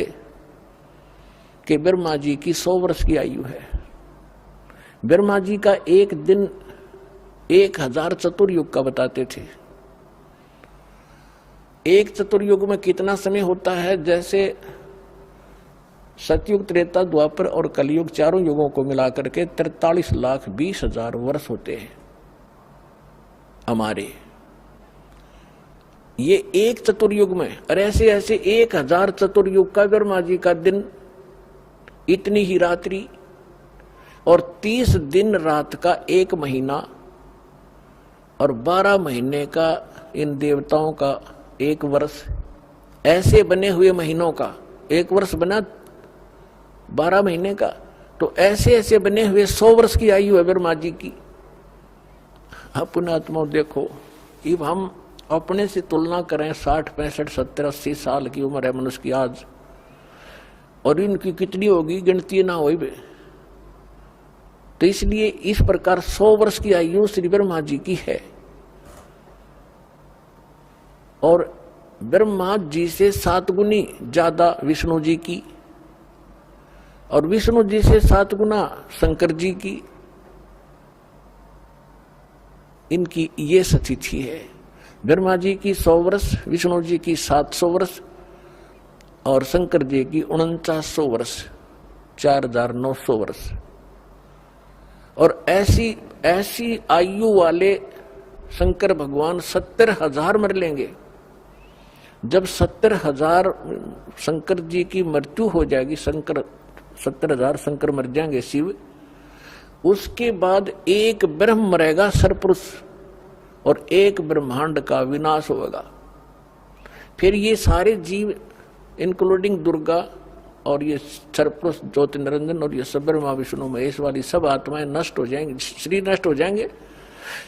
कि ब्रह्मा जी की 100 वर्ष की आयु है। ब्रह्मा जी का एक दिन 1000 चतुर्युग का बताते थे। एक चतुर्युग में कितना समय होता है? जैसे सतयुग, त्रेता, द्वापर और कलयुग, चारों युगों को मिलाकर के 43,20,000 वर्ष होते हैं हमारे ये एक चतुर्युग में। और ऐसे ऐसे 1000 चतुर्युग का ब्रह्मा जी का दिन, इतनी ही रात्रि, और 30 दिन रात का एक महीना, और 12 महीने का इन देवताओं का एक वर्ष। ऐसे बने हुए महीनों का एक वर्ष बना 12 महीने का। तो ऐसे ऐसे बने हुए 100 वर्ष की आयु है ब्रह्मा जी की। अपने आत्मा देखो, अब हम अपने से तुलना करें, 60, 65, 70, 80 साल की उम्र है मनुष्य की आज, और इनकी कितनी होगी गिनती ना हो। तो इसलिए इस प्रकार 100 वर्ष की आयु श्री ब्रह्मा जी की है। और ब्रह्मा जी से 7 गुनी ज्यादा विष्णु जी की, और विष्णु जी से 7 गुना शंकर जी की। इनकी ये स्थिति है। ब्रह्मा जी की 100 वर्ष, विष्णु जी की 700 वर्ष, और शंकर जी की 4900 वर्ष, 4900 वर्ष। और ऐसी ऐसी आयु वाले शंकर भगवान 70,000 मर लेंगे। जब 70,000 शंकर जी की मृत्यु हो जाएगी, 70,000 शंकर मर जाएंगे शिव, उसके बाद एक ब्रह्म मरेगा सरपुरुष, और एक ब्रह्मांड का विनाश होगा। फिर ये सारे जीव इंक्लूडिंग दुर्गा और ये सरपुरुष ज्योति निरंजन और ये सब ब्रह्मा विष्णु महेश वाली सब आत्माएं नष्ट हो जाएंगी, शरीर नष्ट हो जाएंगे।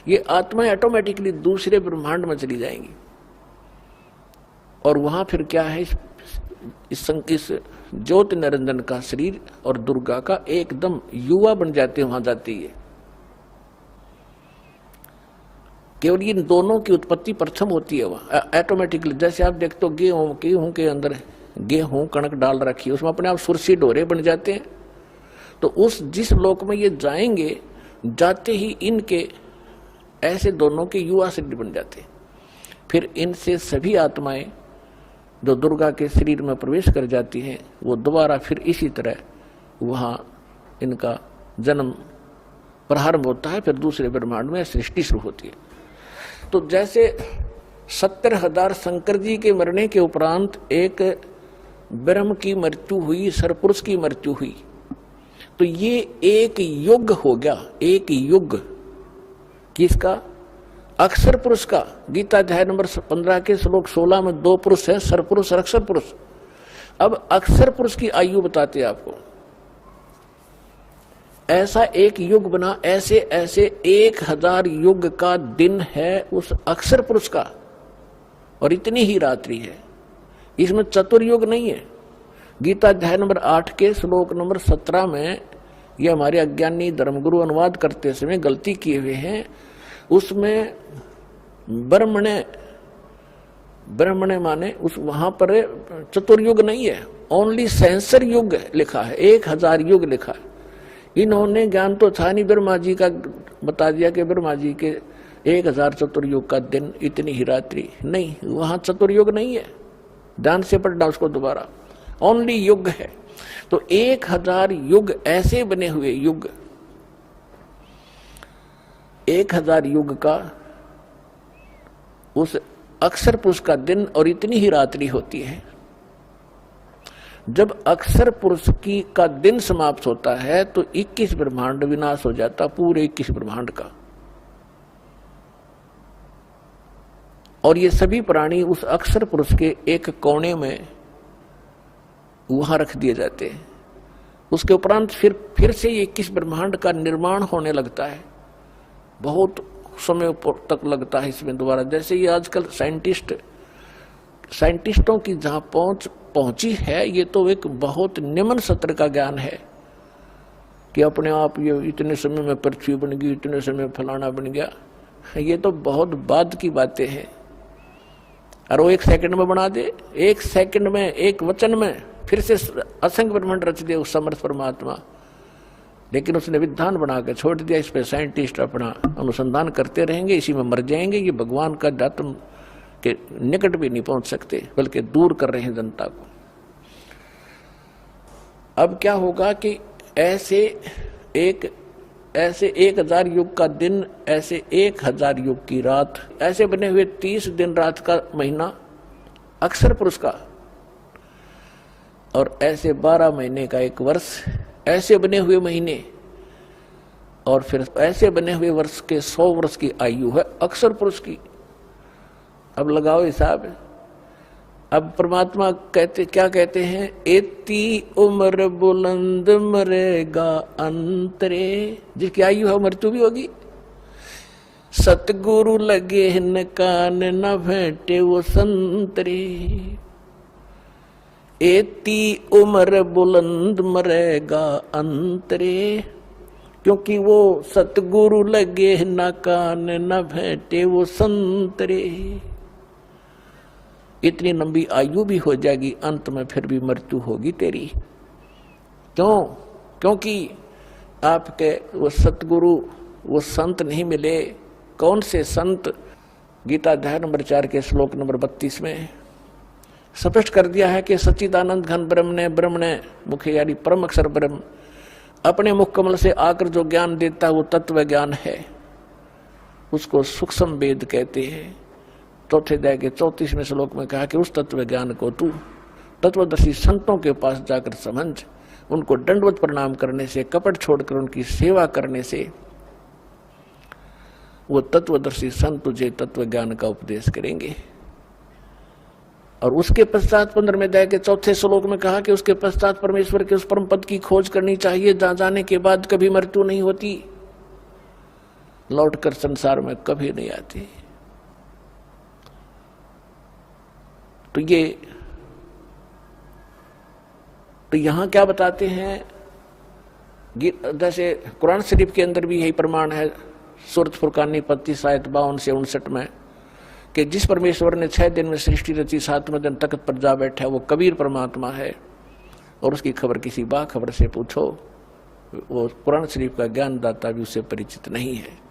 ये आत्माएं ऑटोमेटिकली दूसरे ब्रह्मांड में चली जाएंगी। और वहां फिर क्या है, इस ज्योति निरंजन का शरीर और दुर्गा का एकदम युवा बन जाते हैं, वहां जाती है। केवल इन दोनों की उत्पत्ति प्रथम होती है वहां ऑटोमेटिकली। जैसे आप देखते हो गेहूं के अंदर गेहूं कणक डाल रखी है, उसमें अपने आप सुरसी डोरे बन जाते हैं। तो उस जिस लोक में ये जाएंगे, जाते ही इनके ऐसे दोनों के युवा शरीर बन जाते हैं। फिर इनसे सभी आत्माएं जो दुर्गा के शरीर में प्रवेश कर जाती हैं, वो दोबारा फिर इसी तरह वहां इनका जन्म प्रारंभ होता है। फिर दूसरे ब्रह्मांड में सृष्टि शुरू होती है। तो जैसे 70,000 शंकर जी के मरने के उपरांत एक ब्रह्म की मृत्यु हुई, सरपुरुष की मृत्यु हुई, तो ये एक युग हो गया। एक युग किसका? अक्षर पुरुष का। गीता अध्याय नंबर 15 के श्लोक 16 में 2 पुरुष है, सरपुरुष और अक्षर पुरुष। अब अक्षर पुरुष की आयु बताते हैं आपको। ऐसा एक युग बना, ऐसे ऐसे 1000 युग का दिन है उस अक्षर पुरुष का, और इतनी ही रात्रि है। इसमें चतुर्युग नहीं है। गीता अध्याय नंबर 8 के श्लोक नंबर 17 में ये हमारे अज्ञानी धर्मगुरु अनुवाद करते समय गलती किए हुए हैं। उसमें ब्रह्मणे माने उस वहां पर चतुर्युग नहीं है, ओनली सेंसर युग लिखा है, 1000 युग लिखा है। इन्होंने ज्ञान तो था नहीं, ब्रह्मा जी का बता दिया कि ब्रह्मा जी के 1000 चतुर्युग का दिन, इतनी ही रात्रि। नहीं, वहां चतुर्युग नहीं है, ध्यान से पढ़ना उसको दोबारा, ओनली युग है। तो 1000 युग ऐसे बने हुए युग, 1000 युग का उस अक्षर पुरुष का दिन और इतनी ही रात्रि होती है। जब अक्षर पुरुष की का दिन समाप्त होता है तो 21 ब्रह्मांड विनाश हो जाता, पूरे 21 ब्रह्मांड का। और ये सभी प्राणी उस अक्षर पुरुष के एक कोने में वहां रख दिए जाते हैं। उसके उपरांत फिर से 21 ब्रह्मांड का निर्माण होने लगता है। बहुत समय तक लगता है इसमें दोबारा। जैसे ये आजकल साइंटिस्टों की जहां पहुंची है, ये तो एक बहुत निम्न सत्र का ज्ञान है कि अपने आप ये इतने समय में पृथ्वी बन गई, इतने समय में फलाना बन गया। ये तो बहुत बाद की बातें हैं। और वो 1 सेकंड में बना दे, 1 सेकंड में, एक वचन में फिर से असंख्य ब्रह्मांड रच दे उस समर्थ परमात्मा। लेकिन उसने विधान बना के छोड़ दिया। इस पे साइंटिस्ट अपना अनुसंधान करते रहेंगे, इसी में मर जाएंगे। ये भगवान का दातम के निकट भी नहीं पहुंच सकते, बल्कि दूर कर रहे हैं जनता को। अब क्या होगा कि ऐसे 1000 युग का दिन, ऐसे 1000 युग की रात, ऐसे बने हुए 30 दिन रात का महीना अक्षर पुरुष का, और ऐसे 12 महीने का एक वर्ष, ऐसे बने हुए महीने, और फिर ऐसे बने हुए वर्ष के 100 वर्ष की आयु है अक्षर पुरुष की। अब लगाओ हिसाब। अब परमात्मा क्या कहते हैं? एती उम्र बुलंद मरेगा अंतरे, जिसकी आयु है मृत्यु भी होगी। सतगुरु लगे न कान न भेंटे वो संतरे। एती उम्र बुलंद मरेगा अंतरे, क्योंकि वो सतगुरु लगे न कान न भेंटे वो संतरे। इतनी लंबी आयु भी हो जाएगी, अंत में फिर भी मृत्यु होगी तेरी। क्यों? क्योंकि आपके वो सतगुरु, वो संत नहीं मिले। कौन से संत? गीता अध्याय नंबर 4 के श्लोक नंबर 32 में स्पष्ट कर दिया है कि सच्चिदानंद घन ब्रह्म ने मुख्य यानी परम अक्षर ब्रह्म अपने मुख कमल से आकर जो ज्ञान देता है वो तत्व ज्ञान है। उसको सूक्ष्म वेद कहते हैं। चौथे अध्याय के 34वें श्लोक में कहा कि उस तत्व ज्ञान को तू तत्वदर्शी संतों के पास जाकर समझ। उनको दंडवत प्रणाम करने से, कपट छोड़कर उनकी सेवा करने से वो तत्वदर्शी संत तुझे तत्व ज्ञान का उपदेश करेंगे। और उसके पश्चात 15वें अध्याय के 4थे श्लोक में कहा कि उसके पश्चात परमेश्वर के उस परम पद की खोज करनी चाहिए जहां जाने के बाद कभी मृत्यु नहीं होती, लौटकर संसार में कभी नहीं आती। तो यहां क्या बताते हैं? जैसे कुरान शरीफ के अंदर भी यही प्रमाण है, सूरत फुरकान 35 आयत 52 से 59 में, कि जिस परमेश्वर ने 6 दिन में सृष्टि रची, 7वें दिन तख्त पर जा बैठा, वो कबीर परमात्मा है। और उसकी खबर किसी बाखबर से पूछो, वो कुरान शरीफ का ज्ञानदाता भी उससे परिचित नहीं है।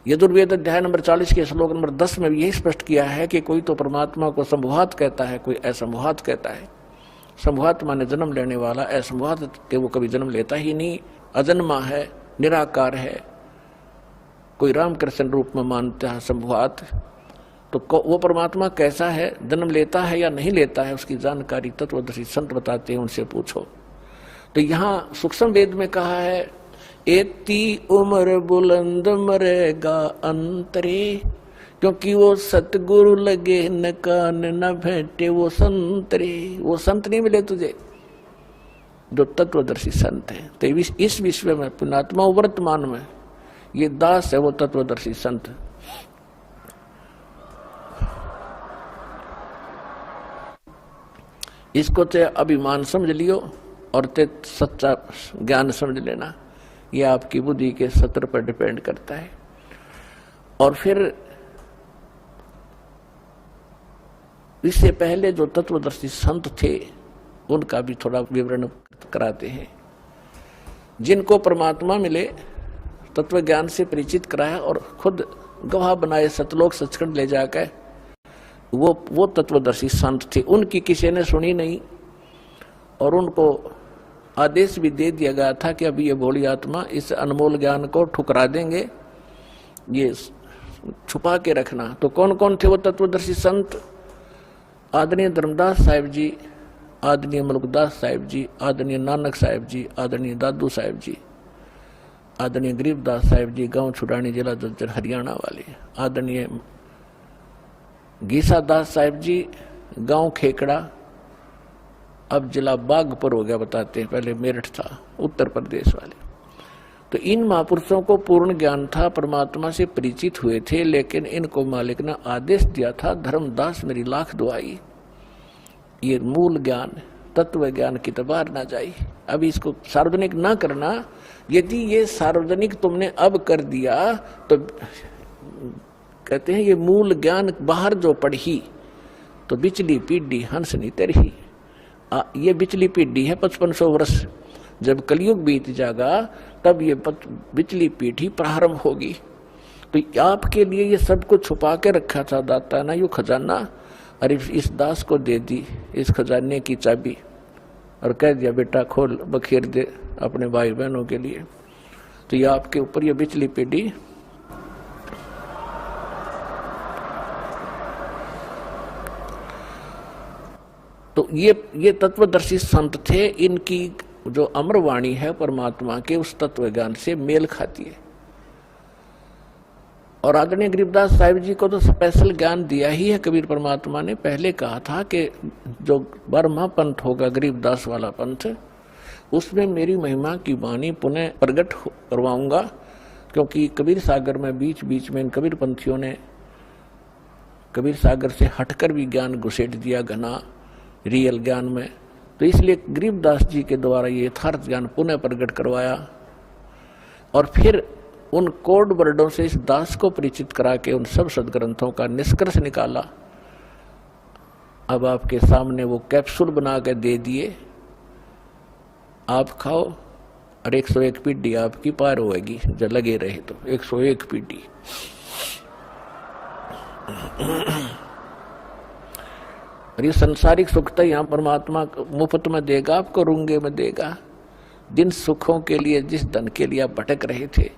यजुर्वेद अध्याय नंबर 40 के श्लोक नंबर 10 में भी यही स्पष्ट किया है कि कोई तो परमात्मा को संभुवात कहता है, कोई असंभुवात कहता है। संभुवात माने जन्म लेने वाला, असंभुवात के वो कभी जन्म लेता ही नहीं, अजन्मा है, निराकार है। कोई रामकृष्ण रूप में मानता है संभुवात, तो वो परमात्मा कैसा है, जन्म लेता है या नहीं लेता है, उसकी जानकारी तत्वदर्शी संत बताते हैं, उनसे पूछो। तो यहाँ सूक्ष्म वेद में कहा है एती उम्र बुलंद मरेगा अंतरे, क्योंकि वो सतगुरु लगे न कान न भेंटे वो संतरे। वो संत नहीं मिले तुझे जो तत्वदर्शी संत है। तो इस विश्व में पुण्यात्मा वर्तमान में ये दास है वो तत्वदर्शी संत। इसको ते अभिमान समझ लियो और ते सच्चा ज्ञान समझ लेना। ये आपकी बुद्धि के सत्र पर डिपेंड करता है। और फिर इससे पहले जो तत्वदर्शी संत थे उनका भी थोड़ा विवरण कराते हैं। जिनको परमात्मा मिले, तत्व ज्ञान से परिचित कराया और खुद गवाह बनाए सतलोक सचखंड ले जाकर, वो तत्वदर्शी संत थे। उनकी किसी ने सुनी नहीं और उनको आदेश भी दे दिया गया था कि अभी ये भोली आत्मा इस अनमोल ज्ञान को ठुकरा देंगे, ये छुपा के रखना। तो कौन कौन थे वो तत्वदर्शी संत? आदरणीय धर्मदास साहिब जी, आदरणीय मलुकदास साहिब जी, आदरणीय नानक साहिब जी, आदरणीय दादू साहिब जी, आदरणीय गरीबदास साहिब जी, गांव छुड़ानी, जिला झज्जर, हरियाणा वाले, आदरणीय गीसा दास साहिब जी, गांव खेकड़ा, अब जिला बागपुर हो गया बताते हैं, पहले मेरठ था, उत्तर प्रदेश वाले। तो इन महापुरुषों को पूर्ण ज्ञान था, परमात्मा से परिचित हुए थे, लेकिन इनको मालिक ने आदेश दिया था, धर्मदास मेरी लाख दुआई, ये मूल ज्ञान तत्व ज्ञान की तबार ना जाए, अब इसको सार्वजनिक ना करना। यदि ये सार्वजनिक तुमने अब कर दिया तो कहते हैं ये मूल ज्ञान बाहर जो पढ़ी तो बिचली पीढ़ी हंस नहीं तरही। ये बिचली पीढ़ी है 5500 वर्ष, जब कलयुग बीत जाएगा तब ये बिचली पीढ़ी प्रारंभ होगी। तो आपके लिए ये सब कुछ छुपा के रखा था दाता ना, यू खजाना, और इस दास को दे दी इस खजाने की चाबी और कह दिया बेटा खोल बखेर दे अपने भाई बहनों के लिए। तो ये आपके ऊपर ये बिचली पीढ़ी तो ये तत्वदर्शी संत थे, इनकी जो अमरवाणी है परमात्मा के उस तत्व ज्ञान से मेल खाती है। और आदरणीय गरीबदास साहिब जी को तो स्पेशल ज्ञान दिया ही है कबीर परमात्मा ने। पहले कहा था कि जो 12वां पंथ होगा गरीबदास वाला पंथ, उसमें मेरी महिमा की वाणी पुनः प्रकट करवाऊंगा, क्योंकि कबीर सागर में बीच बीच में इन कबीर पंथियों ने कबीर सागर से हटकर भी ज्ञान घुसेट दिया घना रियल ज्ञान में। तो इसलिए गरीबदास जी के द्वारा ये यथार्थ ज्ञान पुनः प्रकट करवाया और फिर उन कोड वर्डों से इस दास को परिचित करा के उन सब सदग्रंथों का निष्कर्ष निकाला। अब आपके सामने वो कैप्सूल बना के दे दिए, आप खाओ और 101 पीढ़ी आपकी पार होएगी, जब लगे रहे तो 101 पीढ़ी। और ये संसारिक सुख तो यहाँ परमात्मा मुफ्त में देगा, आपको रूंगे में देगा। जिन सुखों के लिए, जिस धन के लिए आप भटक रहे थे,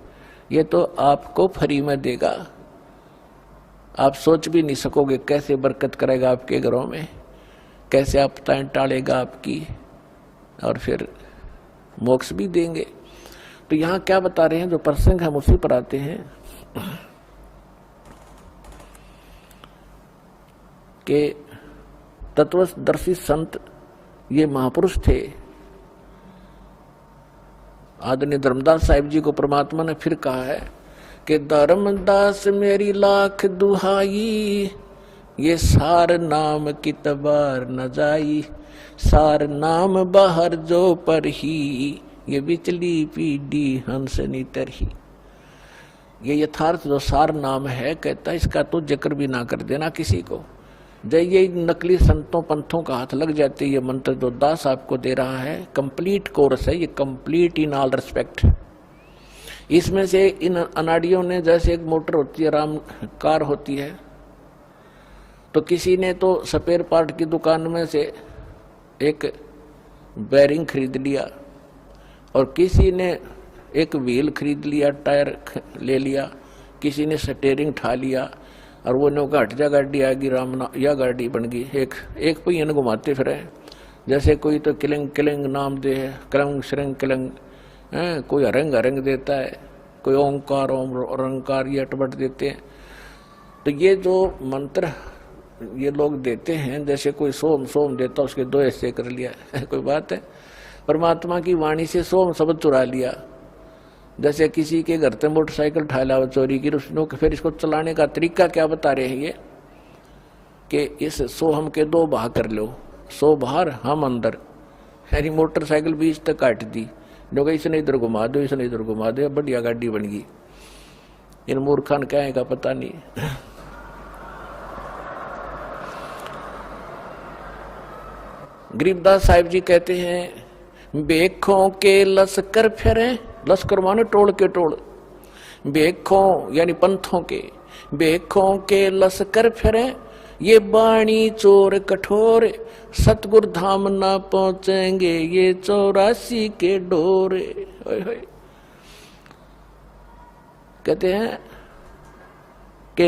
ये तो आपको फ्री में देगा। आप सोच भी नहीं सकोगे कैसे बरकत करेगा आपके घरों में, कैसे आपदाएं टालेगा आपकी, और फिर मोक्ष भी देंगे। तो यहाँ क्या बता रहे हैं, जो प्रसंग हम उसी पर आते हैं कि तत्वदर्शी संत ये महापुरुष थे। आदरणीय धर्मदास साहिब जी को परमात्मा ने फिर कहा है कि धर्मदास मेरी लाख दुहाई, ये सार नाम की तबार न जाई, सार नाम बाहर जो पर ही, ये बिचली पीढ़ी हंस नी तरही। ये यथार्थ जो सार नाम है, कहता इसका तो जिक्र भी ना कर देना किसी को। जब ये नकली संतों पंथों का हाथ लग जाते, ये मंत्र जो दास आपको दे रहा है कंप्लीट कोर्स है, ये कंप्लीट इन ऑल रिस्पेक्ट। इसमें से इन अनाड़ियों ने, जैसे एक मोटर होती है, राम कार होती है, तो किसी ने तो स्पेयर पार्ट की दुकान में से एक बैरिंग खरीद लिया और किसी ने एक व्हील खरीद लिया, टायर ले लिया, किसी ने स्टीयरिंग ठा लिया और वो नौका हट जा गाड़ी आएगी, राम या गाड़ी बन गई। एक पहिया न घुमाते फिर, जैसे कोई तो किलंग किलंग नाम दे है, कलंग श्रृंग किलंग, कोई अरंग अरंग देता है, कोई ओंकार ओम रंकार ये अटबट देते हैं। तो ये जो मंत्र ये लोग देते हैं, जैसे कोई सोम सोम देता उसके 2 हिस्से कर लिया कोई बात है। परमात्मा की वाणी से सोम शब्द चुरा लिया। जैसे किसी के घर से मोटरसाइकिल उठा लाओ चोरी की, उसने फिर इसको चलाने का तरीका क्या बता रहे हैं ये कि इस सोहम के 2 भाग कर लो, 100 बाहर हम अंदर, यानी मोटरसाइकिल बीच तक काट दी, जो इसने इधर घुमा दो, इसने इधर घुमा दो, बढ़िया गाड़ी बन गई। इन मूर्खान क्या है का पता नहीं। गरीबदास साहिब जी कहते हैं बेखों के लश्कर फिरे, लश्कर माने टोल के टोल, बेखों यानी पंथों के, बेखों के लश्कर फिरे, ये बाणी चोर कठोर, सतगुरु धाम ना पहुंचेंगे ये 84 के डोरे। कहते हैं कि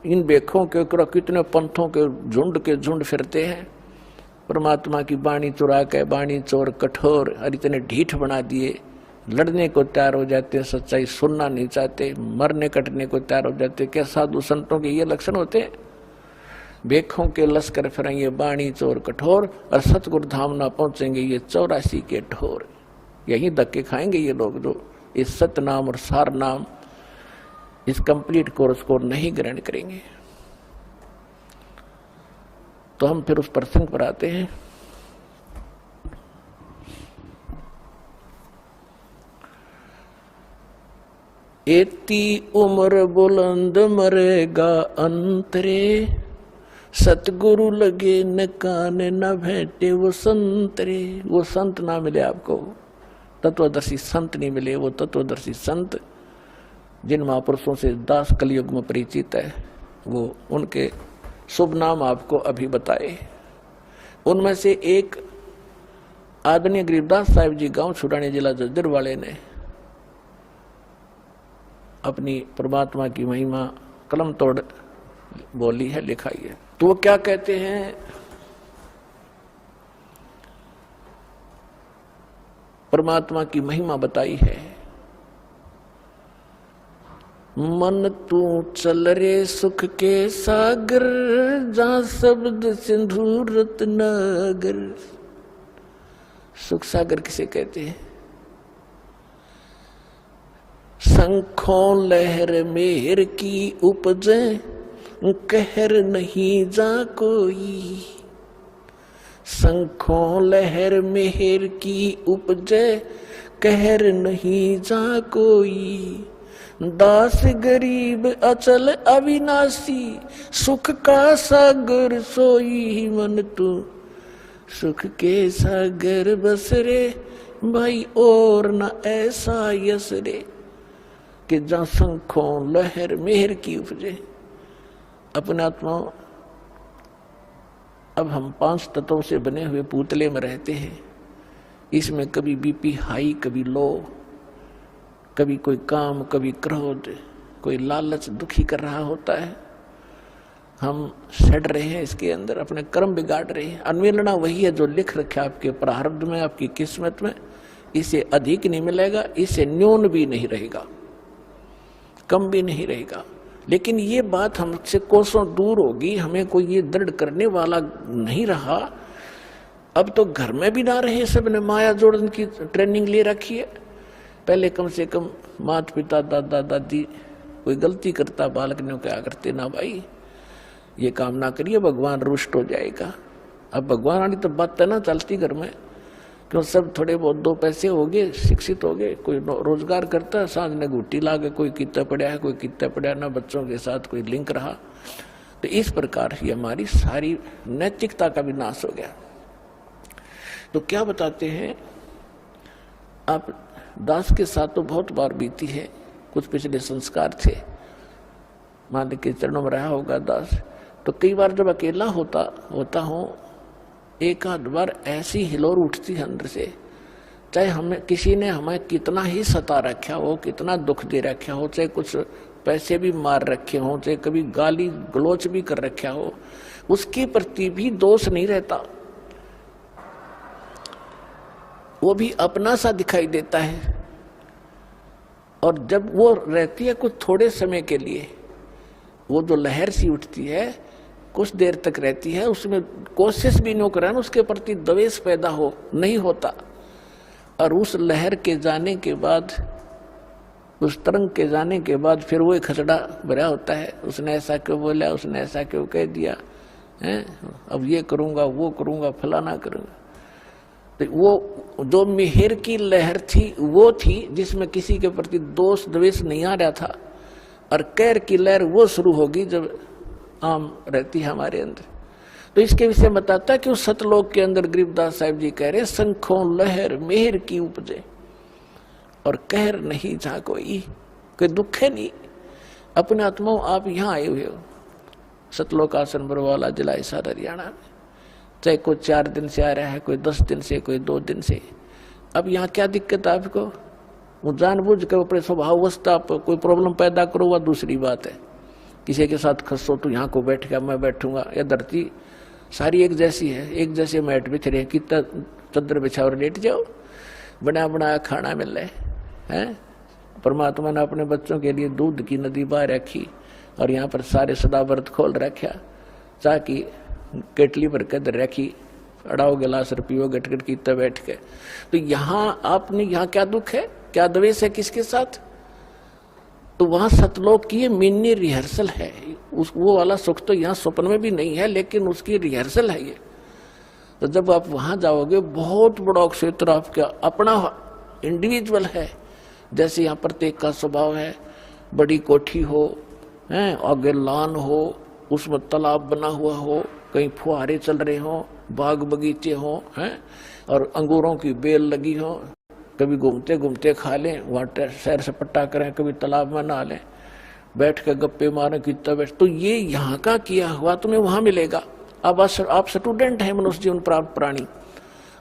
इन बेखों के कितने पंथों के झुंड फिरते हैं, परमात्मा की बाणी चुरा के, बाणी चोर कठोर, और इतने ढीठ बना दिए, लड़ने को तैयार हो जाते, सच्चाई सुनना नहीं चाहते, मरने कटने को तैयार हो जाते। क्या साधु संतों के ये लक्षण होते हैं? बेखों के लश्कर फिरेंगे बाणी चोर कठोर, और सतगुरु धाम ना पहुंचेंगे ये 84 के ढोर। यही धक्के खाएंगे ये लोग जो इस सत नाम और सार नाम, इस कंप्लीट कोर्स को नहीं ग्रहण करेंगे। तो हम फिर उस प्रसंग पर आते हैं। एती उम्र बुलंद मरेगा अंतरे, सतगुरु लगे न कान न भेंटे वो संतरे। वो संत ना मिले आपको, तत्वदर्शी संत नहीं मिले। वो तत्वदर्शी संत जिन महापुरुषों से दास कलयुग में परिचित है, वो उनके शुभ नाम आपको अभी बताए। उनमें से एक आदरणीय गरीबदास साहिब जी, गांव छुड़ानी, जिला जज्जर वाले ने अपनी परमात्मा की महिमा कलम तोड़ बोली है, लिखाई है। तो वो क्या कहते हैं? परमात्मा की महिमा बताई है। मन तू चल रे सुख के सागर, जहां शब्द सिंधु रत्नागर। सुख सागर किसे कहते हैं? शंखों लहर मेहर की उपजे, कहर नहीं जा कोई। शंखों लहर मेहर की उपजे, कहर नहीं जा कोई। दास गरीब अचल अविनाशी, सुख का सागर सोई। मन तू सुख के सागर बस रे, भाई और न ऐसा यस रे। कि जहां शंखों लहर मेहर की उपजे। अपने आत्मा, अब हम 5 तत्वों से बने हुए पुतले में रहते हैं। इसमें कभी बीपी हाई, कभी लो, कभी कोई काम, कभी क्रोध, कोई लालच दुखी कर रहा होता है। हम सड़ रहे हैं इसके अंदर, अपने कर्म बिगाड़ रहे हैं। अन्वेलना वही है जो लिख रखा है आपके प्रारब्ध में, आपकी किस्मत में। इसे अधिक नहीं मिलेगा, इसे न्यून भी नहीं रहेगा, कम भी नहीं रहेगा। लेकिन ये बात हमसे कोसों दूर होगी, हमें कोई ये दृढ़ करने वाला नहीं रहा। अब तो घर में भी ना रहे, सबने माया जोड़न की ट्रेनिंग ले रखी है। पहले कम से कम माता पिता, दादा दादी कोई गलती करता, बालक ने क्या करते, ना भाई ये काम ना करिए, भगवान रुष्ट हो जाएगा। अब भगवान वाली तो बात ना चलती घर में, क्यों सब थोड़े बहुत 2 पैसे हो गए, शिक्षित हो गए, कोई रोजगार करता है, सांझ ने घुट्टी ला के कोई कितना पड़ा है, कोई कितना पड़ा है, ना बच्चों के साथ कोई लिंक रहा। तो इस प्रकार ही हमारी सारी नैतिकता का भी नाश हो गया। तो क्या बताते हैं आप, दास के साथ तो बहुत बार बीती है, कुछ पिछले संस्कार थे, मालिक के चरणों में रहा होगा दास। तो कई बार जब अकेला होता हूँ, एक आध बार ऐसी हिलोर उठती है अंदर से, चाहे हमें किसी ने हमें कितना ही सता रखा हो, कितना दुख दे रखा हो, चाहे कुछ पैसे भी मार रखे हो, चाहे कभी गाली गलोच भी कर रखा हो, उसके प्रति भी दोष नहीं रहता। वो भी अपना सा दिखाई देता है। और जब वो रहती है कुछ थोड़े समय के लिए, वो जो लहर सी उठती है कुछ देर तक रहती है, उसमें कोशिश भी न करें उसके प्रति द्वेष पैदा हो, नहीं होता। और उस लहर के जाने के बाद, उस तरंग के जाने के बाद फिर वो खचड़ा भरा होता है, उसने ऐसा क्यों बोला, उसने ऐसा क्यों कह दिया है, अब ये करूंगा, वो करूंगा, फलाना करूंगा। तो वो जो मिहिर की लहर थी वो थी जिसमें किसी के प्रति दोष द्वेष नहीं आ रहा था। और कैर की लहर वो शुरू होगी जब आम रहती है हमारे अंदर। तो इसके विषय बताता है कि उस सतलोक के अंदर गरीबदास साहिब जी कह रहे संखों लहर मेहर की उपजे और कहर नहीं जहां कोई दुख है नहीं। अपने आत्मा आप यहाँ आए हुए हो, सतलोक आश्रम बरवाला जिला हिसार हरियाणा में, चाहे कोई 4 दिन से आ रहा है, कोई 10 दिन से, कोई 2 दिन से। अब यहाँ क्या दिक्कत है आपको? वो जानबूझ कर अपने स्वभाववस्था आप कोई प्रॉब्लम पैदा करो, वह दूसरी बात है। किसी के साथ खसो तो यहाँ को बैठ गया, मैं बैठूंगा। या धरती सारी एक जैसी है, एक जैसे मैट बिछ रहे, कितना चद्दर बिछा और लेट जाओ, बना बनाया खाना मिल रहा है। परमात्मा ने अपने बच्चों के लिए दूध की नदी बाहर रखी और यहाँ पर सारे सदा व्रत खोल रखा, चाह की केटली पर कदर रखी, अड़ाओ गिलास पियो गटगट की तब बैठ के। तो यहाँ आपने यहाँ क्या दुख है, क्या द्वेष है किसके साथ? तो वहां सतलोक की मिनी रिहर्सल है। वो वाला सुख तो यहाँ स्वप्न में भी नहीं है, लेकिन उसकी रिहर्सल है ये। तो जब आप वहां जाओगे, बहुत बड़ा क्षेत्र आपका अपना इंडिविजुअल है। जैसे यहाँ प्रत्येक का स्वभाव है, बड़ी कोठी हो, आगे लान हो, उसमें तालाब बना हुआ हो, कहीं फुहारे चल रहे हो, बाग बगीचे हो, और अंगूरों की बेल लगी हो, कभी घूमते घूमते खा लें, वहाँ सैर सपट्टा करें, कभी तालाब में नहा लें, बैठ के गप्पे मारें की तबीयत। तो ये यहाँ का किया हुआ तुम्हें वहां मिलेगा। अब आप स्टूडेंट हैं, मनुष्य जीवन प्राप्त प्राणी,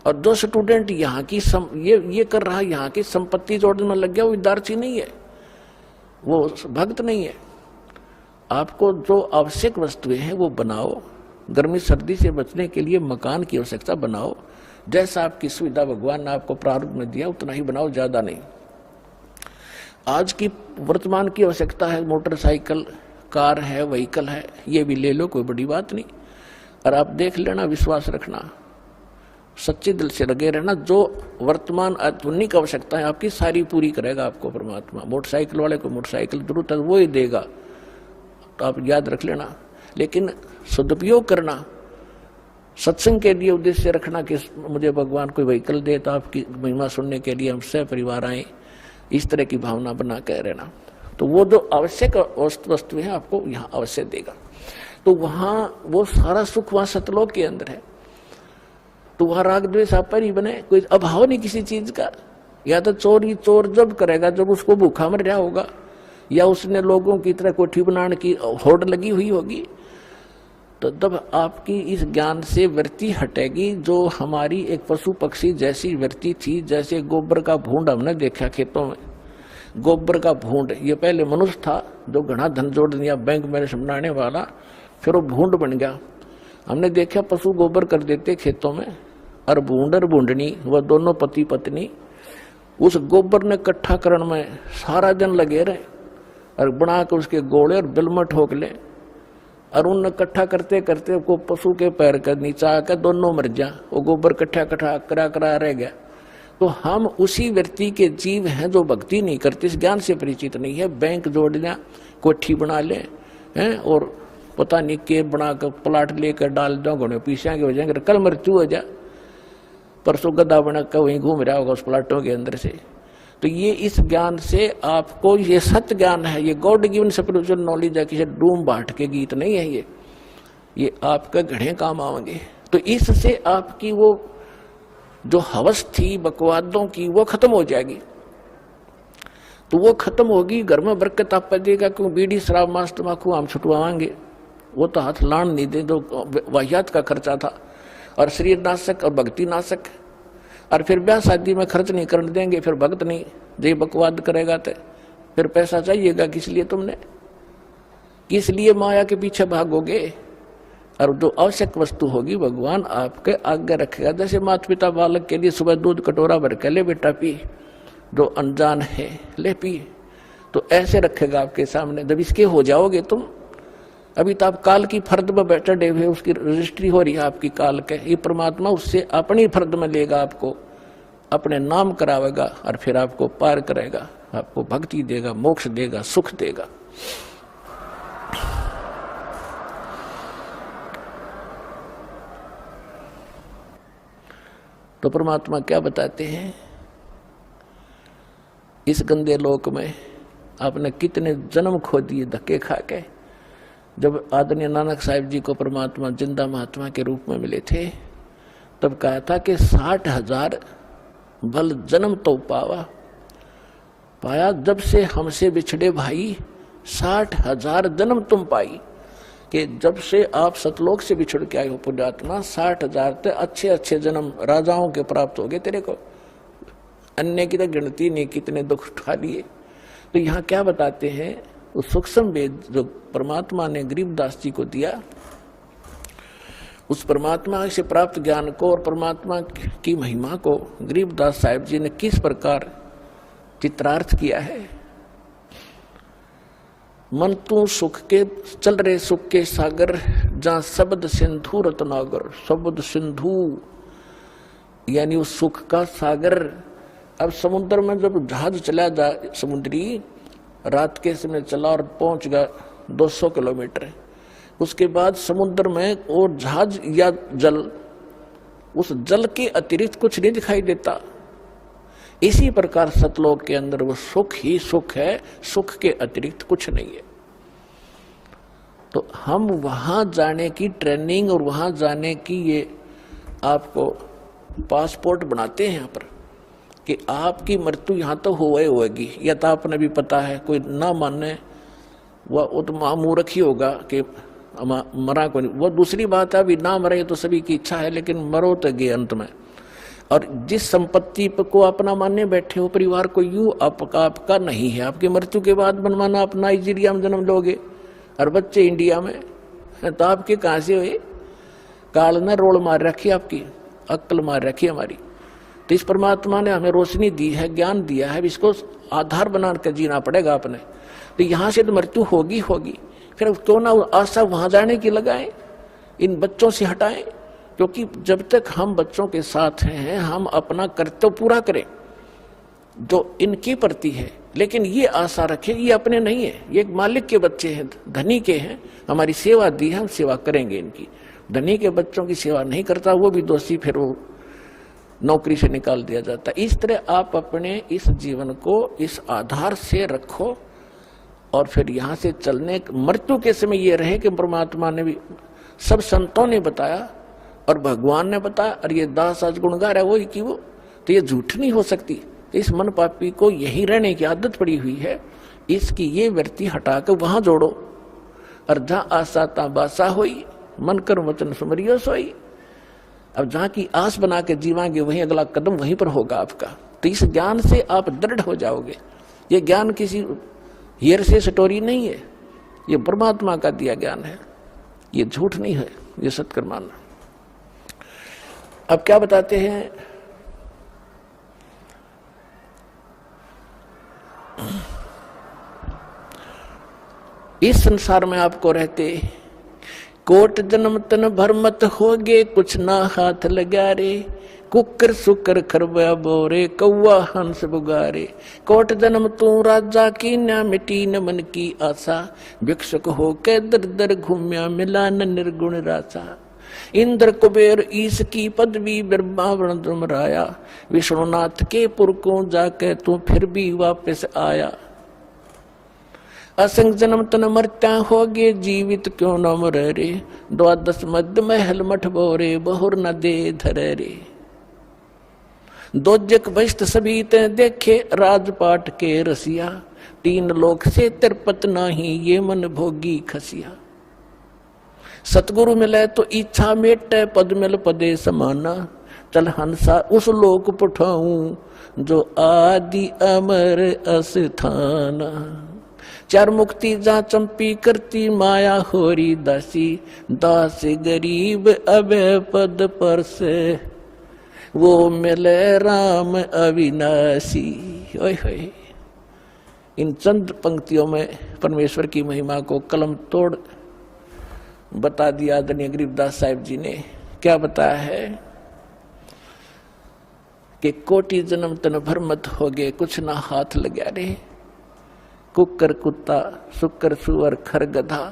और जो स्टूडेंट यहाँ की ये कर रहा है, यहाँ की संपत्ति जोड़ने में लग गया, वो विद्यार्थी नहीं है, वो भक्त नहीं है। आपको जो आवश्यक वस्तुएं हैं वो बनाओ। गर्मी सर्दी से बचने के लिए मकान की आवश्यकता बनाओ, जैसा आपकी सुविधा भगवान ने आपको प्रारूप में दिया उतना ही बनाओ, ज्यादा नहीं। आज की वर्तमान की आवश्यकता है, मोटरसाइकिल, कार है, व्हीकल है, ये भी ले लो, कोई बड़ी बात नहीं। और आप देख लेना, विश्वास रखना, सच्चे दिल से लगे रहना, जो वर्तमान आधुनिक आवश्यकता है आपकी सारी पूरी करेगा आपको परमात्मा। मोटरसाइकिल वाले को मोटरसाइकिल जरूरत है वो ही देगा, तो आप याद रख लेना। लेकिन सदुपयोग करना, सत्संग के लिए उद्देश्य रखना कि मुझे भगवान कोई व्हीकल दे तो आपकी महिमा सुनने के लिए हम सह परिवार आए, इस तरह की भावना बना कर रहना। तो वो जो आवश्यक वस्तु है आपको यहाँ अवश्य देगा। तो वहां वो सारा सुख वहां सतलोक के अंदर है। तो वहां राग द्वेष आप पर ही बने, कोई अभाव नहीं किसी चीज का। या तो चोर जब करेगा जब उसको भूखा मर रहा होगा, या उसने लोगों की तरह कोठी बनाने की होड़ लगी हुई होगी, तो तब आपकी इस ज्ञान से वृत्ति हटेगी, जो हमारी एक पशु पक्षी जैसी वृत्ति थी। जैसे गोबर का भूंड हमने देखा खेतों में, गोबर का भूंड, ये पहले मनुष्य था जो घना धन जोड़ दिया बैंक में बनाने वाला, फिर वो भूंड बन गया। हमने देखा पशु गोबर कर देते खेतों में, और भूंड और भूंडनी वह दोनों पति पत्नी उस गोबर ने इकट्ठा करने में सारा दिन लगे रहे, और बना कर उसके गोले और बिल में ठोक ले, और उन इकट्ठा करते करते को पशु के पैर का नीचा आकर दोनों मर जा, वो गोबर इकट्ठा करा रह गया। तो हम उसी व्यक्ति के जीव हैं जो भक्ति नहीं करते, इस ज्ञान से परिचित नहीं है। बैंक जोड़ लिया, कोठी बना ले हैं, और पता नहीं के बना कर प्लाट लेकर डाल दो, घोड़े पीछे के हो जाएंगे, कल मृत्यु हो जा, परसों गद्दा बना कर वहीं घूम रहा होगा उस प्लाटों के अंदर से। तो ये इस ज्ञान से आपको, ये सत्य ज्ञान है, ये गॉड गिवन स्पिरिचुअल नॉलेज है, किसी डूम बाट के गीत नहीं है ये आपका घड़े काम आएंगे। तो इससे आपकी वो जो हवस थी बकवादों की वो खत्म हो जाएगी। तो वो खत्म होगी, घर में बरकत आप देगा, क्यों बीड़ी शराब मांस तम्बाकू हम छुटवाएंगे, वो तो हाथ लान नहीं दे, जो वाहियात का खर्चा था, और शरीर नाशक और भक्ति नाशक। और फिर ब्याह शादी में खर्च नहीं करने देंगे, फिर भक्त नहीं, जे बकवाद करेगा तो फिर पैसा चाहिएगा किस लिए तुमने, किस लिए माया के पीछे भागोगे। और जो आवश्यक वस्तु होगी भगवान आपके आगे रखेगा। जैसे माता पिता बालक के लिए सुबह दूध कटोरा भर के ले बेटा पी, जो अनजान है ले पी, तो ऐसे रखेगा आपके सामने। जब इसके हो जाओगे तुम, अभी तो आप काल की फर्द में बैठे हुए, उसकी रजिस्ट्री हो रही है आपकी काल के, ये परमात्मा उससे अपनी फर्द में लेगा, आपको अपने नाम करावेगा, और फिर आपको पार करेगा, आपको भक्ति देगा, मोक्ष देगा, सुख देगा। तो परमात्मा क्या बताते हैं, इस गंदे लोक में आपने कितने जन्म खो दिए धक्के खा के, जब आदरणीय नानक साहिब जी को परमात्मा जिंदा महात्मा के रूप में मिले थे, तब कहा था कि 60,000 बल जन्म तो पाया जब से हमसे बिछड़े भाई, 60,000 जन्म तुम पाई। कि जब से आप सतलोक से बिछड़ के आए हो पुण्यात्मा, 60,000 ते अच्छे अच्छे जन्म राजाओं के प्राप्त हो गए तेरे को, अन्य की तो गिनती नहीं कितने दुख उठा लिए। तो यहाँ क्या बताते हैं, उस सूक्ष्म वेद जो परमात्मा ने गरीबदास जी को दिया, उस परमात्मा से प्राप्त ज्ञान को और परमात्मा की महिमा को गरीबदास साहिब जी ने किस प्रकार चित्रार्थ किया है। मन तू सुख के चल रहे सुख के सागर, जहां शब्द सिंधु रत्नागर, शब्द सिंधु यानी उस सुख का सागर। अब समुद्र में जब जहाज चला जा समुद्री, रात के समय चला और पहुंच गया 200 किलोमीटर, उसके बाद समुद्र में और जहाज या जल, उस जल के अतिरिक्त कुछ नहीं दिखाई देता। इसी प्रकार सतलोक के अंदर वो सुख ही सुख है, सुख के अतिरिक्त कुछ नहीं है। तो हम वहां जाने की ट्रेनिंग और वहां जाने की ये आपको पासपोर्ट बनाते हैं यहाँ पर कि आपकी मृत्यु यहाँ तो होगी, या तो आपने भी पता है, कोई ना माने वह तो मूर्ख ही होगा कि मरा को नहीं। वो दूसरी बात है, अभी ना मरे तो सभी की इच्छा है, लेकिन मरो तो गए अंत में। और जिस संपत्ति को अपना मानने बैठे हो, परिवार को यूं आपका नहीं है, आपकी मृत्यु के बाद बनवाना आप नाइजीरिया में जन्म लोगे और बच्चे इंडिया में, तो आपके कहां से हुए? काल ने रोल मार रखी, आपकी अक्ल मार रखी हमारी। तो इस परमात्मा ने हमें रोशनी दी है, ज्ञान दिया है, इसको आधार बनाकर जीना पड़ेगा अपने। तो यहां से तो मृत्यु होगी, फिर क्यों ना आशा वहां जाने की लगाएं, इन बच्चों से हटाएं, क्योंकि जब तक हम बच्चों के साथ हैं हम अपना कर्तव्य पूरा करें जो इनके प्रति है। लेकिन ये आशा रखें ये अपने नहीं है, ये एक मालिक के बच्चे हैं, धनी के हैं, हमारी सेवा दी है, हम सेवा करेंगे इनकी। धनी के बच्चों की सेवा नहीं करता वो भी दोषी, फिर वो नौकरी से निकाल दिया जाता। इस तरह आप अपने इस जीवन को इस आधार से रखो और फिर यहाँ से चलने मृत्यु के समय ये रहे कि परमात्मा ने भी, सब संतों ने बताया और भगवान ने बताया, और ये दास आज गुण गा रहा है वो कि वो, तो ये झूठ नहीं हो सकती। इस मन पापी को यही रहने की आदत पड़ी हुई है, इसकी ये वृत्ति हटाकर वहां जोड़ो। और जहाँ आशा ता बासा होई, मन कर वचन सुमरियो सोई। अब जहाँ की आस बना के जीवांगे वहीं अगला कदम वहीं पर होगा आपका। तो इस ज्ञान से आप दृढ़ हो जाओगे। ये ज्ञान किसी हियर से स्टोरी नहीं है, ये परमात्मा का दिया ज्ञान है, ये झूठ नहीं है, ये सत्कर मानना। अब क्या बताते हैं, इस संसार में आपको रहते कोट जन्म तन भर मत होगे, कुछ ना हाथ लगा रे। कुकर सुकर खरबा बोरे, कौआ हंस बुगारे। कोट जन्म तू राजा की न मिटी न मन की आशा, भिक्षुक हो के दर दर घूम्या मिला न निर्गुण रासा। इंद्र कुबेर ईश की पदवी ब्रह्मावरण दुमराया, विष्णुनाथ के पुर को जाके तू फिर भी वापस आया। असंग जन्म तन मरता होगे, जीवित क्यों न मरे रे। द्वादश मध्य महल मठ बोरे, बहुर न दे धरे रे। दोजक भस्त सभी ते देखे, राजपाट के रसिया। तीन लोक से तिरपत नाही, ये मन भोगी खसिया। सतगुरु मिले तो इच्छा मेटे, पद मिल पदे समाना। चल हंसा उस लोक पठाऊं, जो आदि अमर अस्थाना। चार मुक्ति जा चंपी करती, माया होरी दासी। दास गरीब अबे पद पर से, वो मिले राम अविनाशी। ओए होए, इन चंद पंक्तियों में परमेश्वर की महिमा को कलम तोड़ बता दिया आदरणीय गरीबदास साहिब जी ने। क्या बताया है कि कोटि जन्म तन भर मत होगे, कुछ ना हाथ लगा रे। कुकर कुत्ता, सुकर सुअर, खर गधा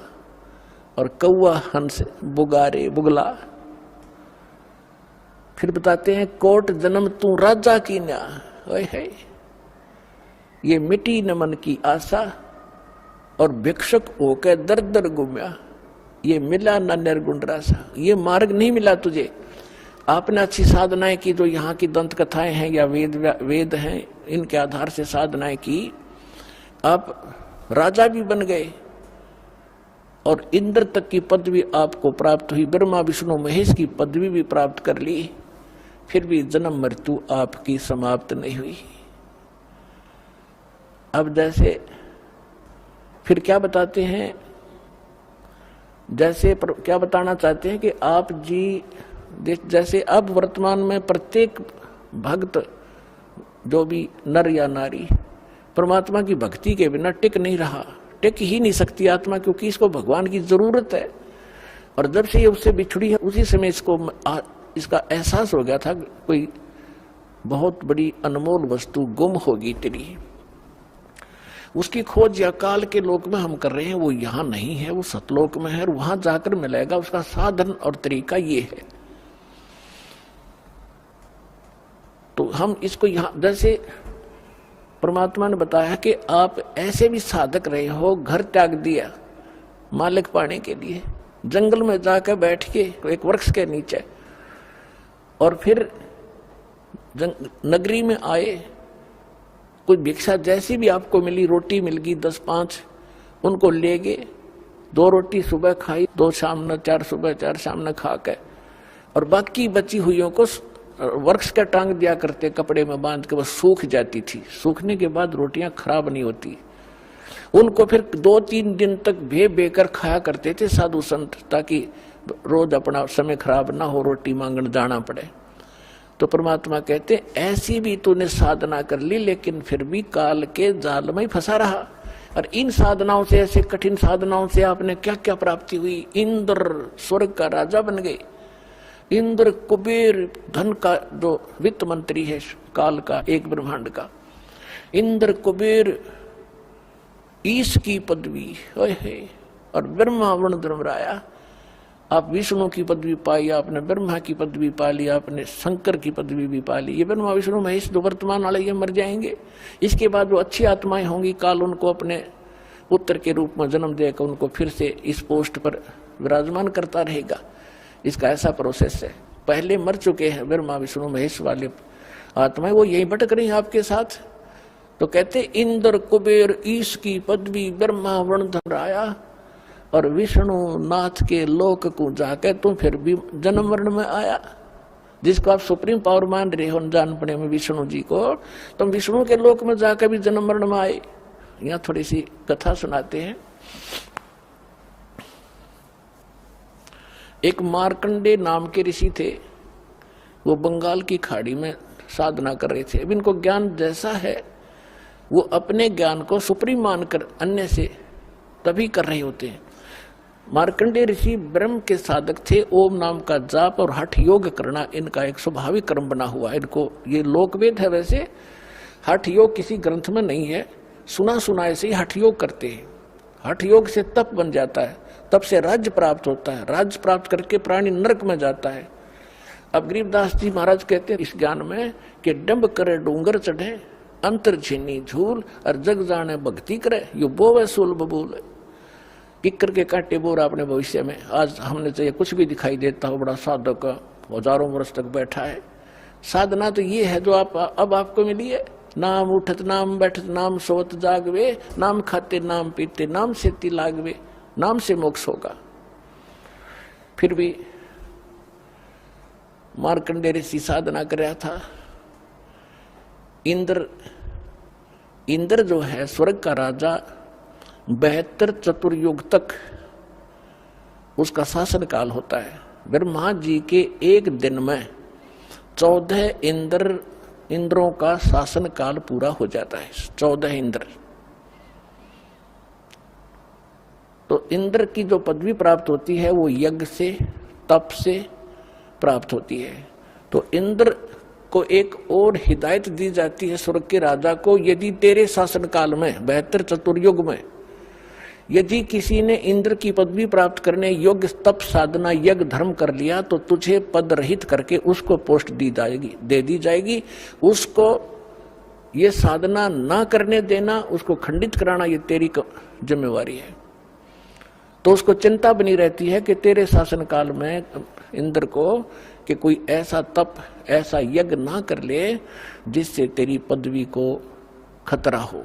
और कौआ हंस बुगारे बुगला। फिर बताते हैं कोट जन्म तू राजा की न्या। ओए है, ये मिटी न मन की आशा और भिक्षुक होकर दर दर घूम्या। ये मिला ना निर्गुण रस, ये मार्ग नहीं मिला तुझे। आपने अच्छी साधनाएं की, जो यहाँ की दंत कथाएं हैं या वेद हैं, इनके आधार से साधनाएं की, आप राजा भी बन गए और इंद्र तक की पदवी आपको प्राप्त हुई, ब्रह्मा विष्णु महेश की पदवी भी प्राप्त कर ली, फिर भी जन्म मृत्यु आपकी समाप्त नहीं हुई। अब जैसे फिर क्या बताते हैं, जैसे क्या बताना चाहते हैं कि आप जी जैसे अब वर्तमान में प्रत्येक भक्त जो भी नर या नारी परमात्मा की भक्ति के बिना टिक नहीं रहा, टिक ही नहीं सकती आत्मा, क्योंकि इसको भगवान की जरूरत है। और जब से ये उससे बिछड़ी है उसी समय इसका एहसास हो गया था कोई बहुत बड़ी अनमोल वस्तु गुम होगी तेरी। उसकी खोज या काल के लोक में हम कर रहे हैं, वो यहाँ नहीं है, वो सतलोक में है और वहां जाकर मिलेगा। उसका साधन और तरीका ये है। तो हम इसको यहाँ जैसे परमात्मा ने बताया कि आप ऐसे भी साधक रहे हो, घर त्याग दिया मालिक पाने के लिए, जंगल में जाकर बैठ के एक वृक्ष के नीचे, और फिर नगरी में आए, कोई भिक्षा जैसी भी आपको मिली, रोटी मिल गई 10-5, उनको ले गए, 2 रोटी सुबह खाई, 2 शाम न, 4 सुबह 4 शाम न खा के, और बाकी बची हुईयों को वृक्ष का टांग दिया करते, कपड़े में बांध के, बस सूख जाती थी। सूखने के बाद रोटियां खराब नहीं होती, उनको फिर 2-3 दिन तक बेकर खाया करते थे साधु संत, ताकि रोज अपना समय खराब ना हो, रोटी मांगने जाना पड़े। तो परमात्मा कहते ऐसी भी तूने साधना कर ली, लेकिन फिर भी काल के जाल में फंसा रहा। और इन साधनाओं से, ऐसे कठिन साधनाओं से आपने क्या क्या प्राप्ति हुई। इंद्र स्वर्ग का राजा बन गए, इंद्र कुबेर धन का जो वित्त मंत्री है काल का, एक ब्रह्मांड का, इंद्र कुबेर ईश की पदवी है, और ब्रह्मा वर्ण धर्मराया, आप विष्णु की पदवी पाई, आपने ब्रह्मा की पदवी पा ली, आपने शंकर की पदवी भी पा ली। ये ब्रह्मा विष्णु महेश जो वर्तमान वाले ये मर जाएंगे, इसके बाद जो अच्छी आत्माएं होंगी, काल उनको अपने पुत्र के रूप में जन्म देकर उनको फिर से इस पोस्ट पर विराजमान करता रहेगा। इसका ऐसा प्रोसेस है। पहले मर चुके हैं ब्रह्मा विष्णु महेश वाले आत्माएं, वो यही भटक रही हैं आपके साथ। तो कहते इंद्र कुबेर ईश की पदवी ब्रह्मा वर्ण धराया, और विष्णु नाथ के लोक को जाके तुम फिर भी जन्म मरण में आया। जिसको आप सुप्रीम पावर मान रहे हो जान पड़े में विष्णु जी को, तुम विष्णु के लोक में जाकर भी जन्म मरण में आए। यहाँ थोड़ी सी कथा सुनाते हैं। एक मार्कंडे नाम के ऋषि थे, वो बंगाल की खाड़ी में साधना कर रहे थे। अब इनको ज्ञान जैसा है, वो अपने ज्ञान को सुप्रीम मानकर अन्य से तभी कर रहे होते हैं। मार्कंडे ऋषि ब्रह्म के साधक थे। ओम नाम का जाप और हठ योग करना इनका एक स्वाभाविक कर्म बना हुआ है। इनको ये लोकवेद है, वैसे हठ योग किसी ग्रंथ में नहीं है, सुना सुना ऐसे ही हठ योग करते हैं। हठ योग से तप बन जाता है, तप से राज्य प्राप्त होता है, राज्य प्राप्त करके प्राणी नरक में जाता है। अब गरीबदास जी महाराज कहते हैं इस ज्ञान में कि डंब करे डूंगर चढ़े, अंतर छीनी झूल, और जग जाने भक्ति करे, यो बोवे सूल बबूल। किक्कर के कांटे बोर आपने भविष्य में, आज हमने चाहिए कुछ भी दिखाई देता हो, बड़ा साधक हजारों वर्ष तक बैठा है। साधना तो ये है जो अब आपको मिली है। नाम उठत नाम बैठत नाम सोत जागवे, नाम खाते नाम पीते नाम सेती लागवे, नाम से मोक्ष होगा। फिर भी मार्कंडे ऋषि साधना कर रहा था। इंद्र जो है स्वर्ग का राजा, 72 चतुर्युग तक उसका शासन काल होता है। ब्रह्मा जी के एक दिन में 14 इंद्रों का शासन काल पूरा हो जाता है। 14 इंद्र। तो इंद्र की जो पदवी प्राप्त होती है वो यज्ञ से, तप से प्राप्त होती है। तो इंद्र को एक और हिदायत दी जाती है स्वर्ग के राजा को, यदि तेरे शासन काल में 72 चतुर्युग में यदि किसी ने इंद्र की पदवी प्राप्त करने योग्य तप साधना यज्ञ धर्म कर लिया, तो तुझे पद रहित करके उसको पोस्ट दे दी जाएगी। उसको ये साधना ना करने देना, उसको खंडित कराना, ये तेरी जिम्मेवारी है। तो उसको चिंता बनी रहती है कि तेरे शासन काल में इंद्र को कि कोई ऐसा तप, ऐसा यज्ञ ना कर ले जिससे तेरी पदवी को खतरा हो,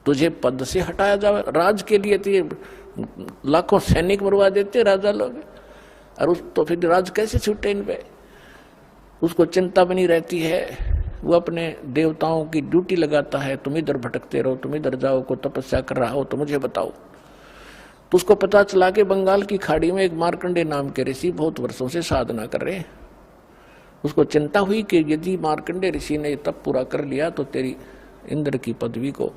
तुझे पद से हटाया जाए। राज के लिए तो लाखों सैनिक मरवा देते राजा लोग, और उस तो फिर राज कैसे छूटे इन पे। उसको चिंता बनी रहती है, वो अपने देवताओं की ड्यूटी लगाता है, तुम इधर भटकते रहो, तुम इधर जाओ, को तपस्या कर रहा हो तो मुझे बताओ। तो उसको पता चला कि बंगाल की खाड़ी में एक मार्कंडे नाम के ऋषि बहुत वर्षों से साधना कर रहे हैं। उसको चिंता हुई कि यदि मार्कंडे ऋषि ने तप पूरा कर लिया तो तेरी इंद्र की पदवी को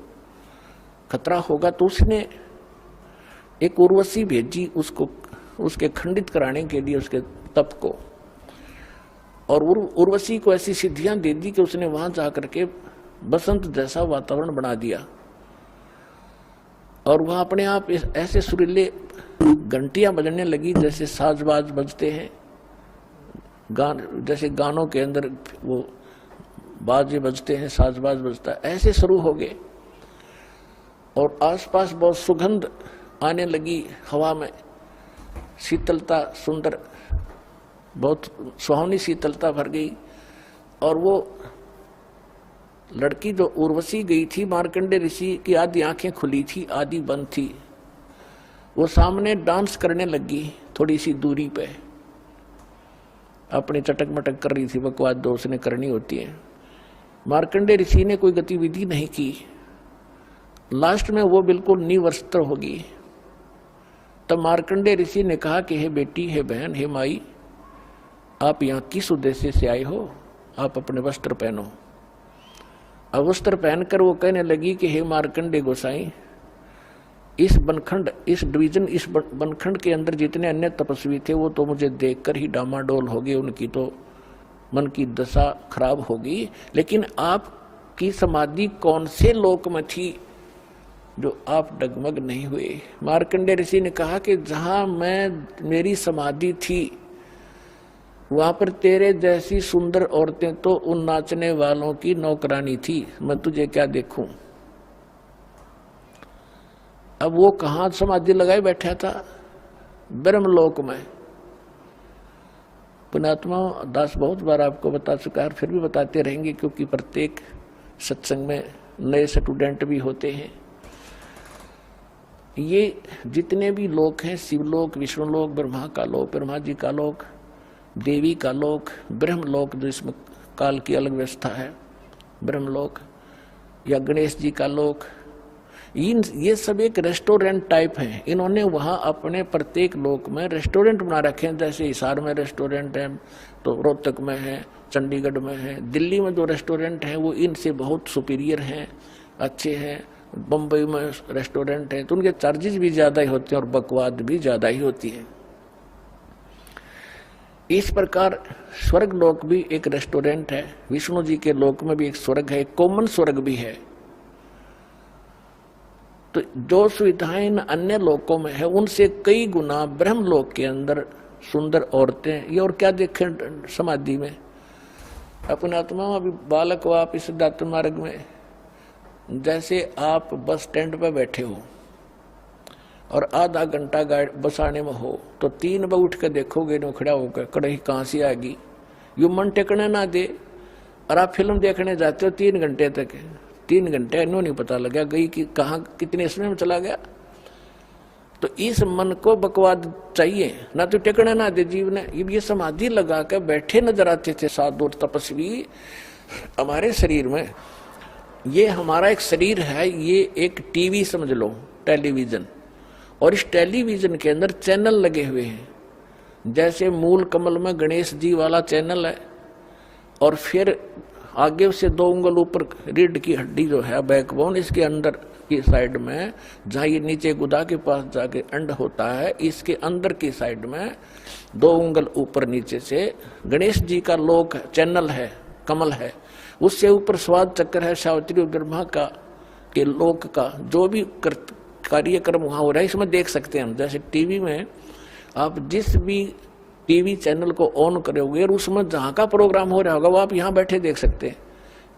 खतरा होगा। तो उसने एक उर्वशी भेजी उसको, उसके खंडित कराने के लिए उसके तप को, और उर्वशी को ऐसी सिद्धियां दे दी कि उसने वहां जाकर के बसंत जैसा वातावरण बना दिया, और वह अपने आप ऐसे सुरीले घंटियां बजने लगी जैसे साजबाज बजते हैं, जैसे गानों के अंदर वो बाजे बजते हैं, साजबाज बजता है, ऐसे शुरू हो गए। और आसपास बहुत सुगंध आने लगी, हवा में शीतलता, सुंदर बहुत सुहावनी शीतलता भर गई। और वो लड़की जो उर्वशी गई थी, मार्कंडे ऋषि की आधी आंखें खुली थी, आधी बंद थी, वो सामने डांस करने लगी थोड़ी सी दूरी पे, अपनी चटक मटक कर रही थी, बकवास दो उसने करनी होती है। मार्कंडे ऋषि ने कोई गतिविधि नहीं की, लास्ट में वो बिल्कुल निवस्त्र होगी। तब मार्कंडे ऋषि ने कहा कि हे बेटी, हे बहन, हे माई, आप यहाँ किस उद्देश्य से आए हो, आप अपने वस्त्र पहनो। अब वस्त्र पहनकर वो कहने लगी कि हे मार्कंडे गोसाई, इस बनखंड, इस डिवीजन, इस बनखंड के अंदर जितने अन्य तपस्वी थे वो तो मुझे देखकर ही डामाडोल हो गए, उनकी तो मन की दशा खराब होगी, लेकिन आपकी समाधि कौन से लोक में थी जो आप डगमग नहीं हुए। मार्कंडे ऋषि ने कहा कि जहां मेरी समाधि थी वहां पर तेरे जैसी सुंदर औरतें तो उन नाचने वालों की नौकरानी थी, मैं तुझे क्या देखूं। अब वो कहां समाधि लगाए बैठा था, ब्रह्मलोक में। पुण्यात्मा दास बहुत बार आपको बता चुका है, फिर भी बताते रहेंगे, क्योंकि प्रत्येक सत्संग में नए स्टूडेंट भी होते हैं। ये जितने भी लोक हैं, शिवलोक, विष्णुलोक, ब्रह्मा का लोक, ब्रह्मा जी का लोक, देवी का लोक, ब्रह्मलोक जो इसमें काल की अलग व्यवस्था है, ब्रह्मलोक, या गणेश जी का लोक, ये सब एक रेस्टोरेंट टाइप हैं। इन्होंने वहां अपने प्रत्येक लोक में रेस्टोरेंट बना रखे हैं। जैसे हिसार में रेस्टोरेंट है, तो रोहतक में है, चंडीगढ़ में है, दिल्ली में जो रेस्टोरेंट हैं वो इनसे बहुत सुपीरियर हैं, अच्छे हैं। बम्बई में रेस्टोरेंट है तो उनके चार्जेस भी ज्यादा ही होते हैं और बकवाद भी ज्यादा ही होती है। इस प्रकार स्वर्ग लोक भी एक रेस्टोरेंट है, विष्णु जी के लोक में भी एक स्वर्ग है, कॉमन स्वर्ग भी है। तो जो सुविधाएं अन्य लोकों में है उनसे कई गुना ब्रह्म लोक के अंदर सुंदर औरतें, ये और क्या देखें समाधि में। अपने आत्मा अभी बालक हो आप इस दात्र मार्ग में, जैसे आप बस स्टैंड पर बैठे हो और आधा घंटा बस आने में हो, तो 3 बजे उठ कर देखोगे नो खड़ा होकर, कड़ही कहाँ से आ गई, यू मन टेकने ना दे। और आप फिल्म देखने जाते हो 3 घंटे तक, 3 घंटे इन्हों नहीं पता लगा गई कि कहाँ कितने समय में चला गया। तो इस मन को बकवाद चाहिए ना, तो टेकने ना दे जीव ने। ये समाधि लगा कर बैठे नजर आते थे साधु और तपस्वी हमारे शरीर में। ये हमारा एक शरीर है, ये एक टीवी समझ लो, टेलीविजन, और इस टेलीविजन के अंदर चैनल लगे हुए हैं। जैसे मूल कमल में गणेश जी वाला चैनल है, और फिर आगे से 2 उंगल ऊपर रीढ़ की हड्डी जो है बैकबोन, इसके अंदर की साइड में जहाँ ये नीचे गुदा के पास जाके अंड होता है, इसके अंदर की साइड में 2 उंगल ऊपर नीचे से गणेश जी का लोक चैनल है, कमल है। उससे ऊपर स्वाद चक्र है, सावित्री ब्रह्मा का के लोक का जो भी कार्यक्रम वहां हो रहा है इसमें देख सकते हैं हम। जैसे टीवी में आप जिस भी टीवी चैनल को ऑन करोगे और उसमें जहाँ का प्रोग्राम हो रहा होगा वो आप यहाँ बैठे देख सकते हैं।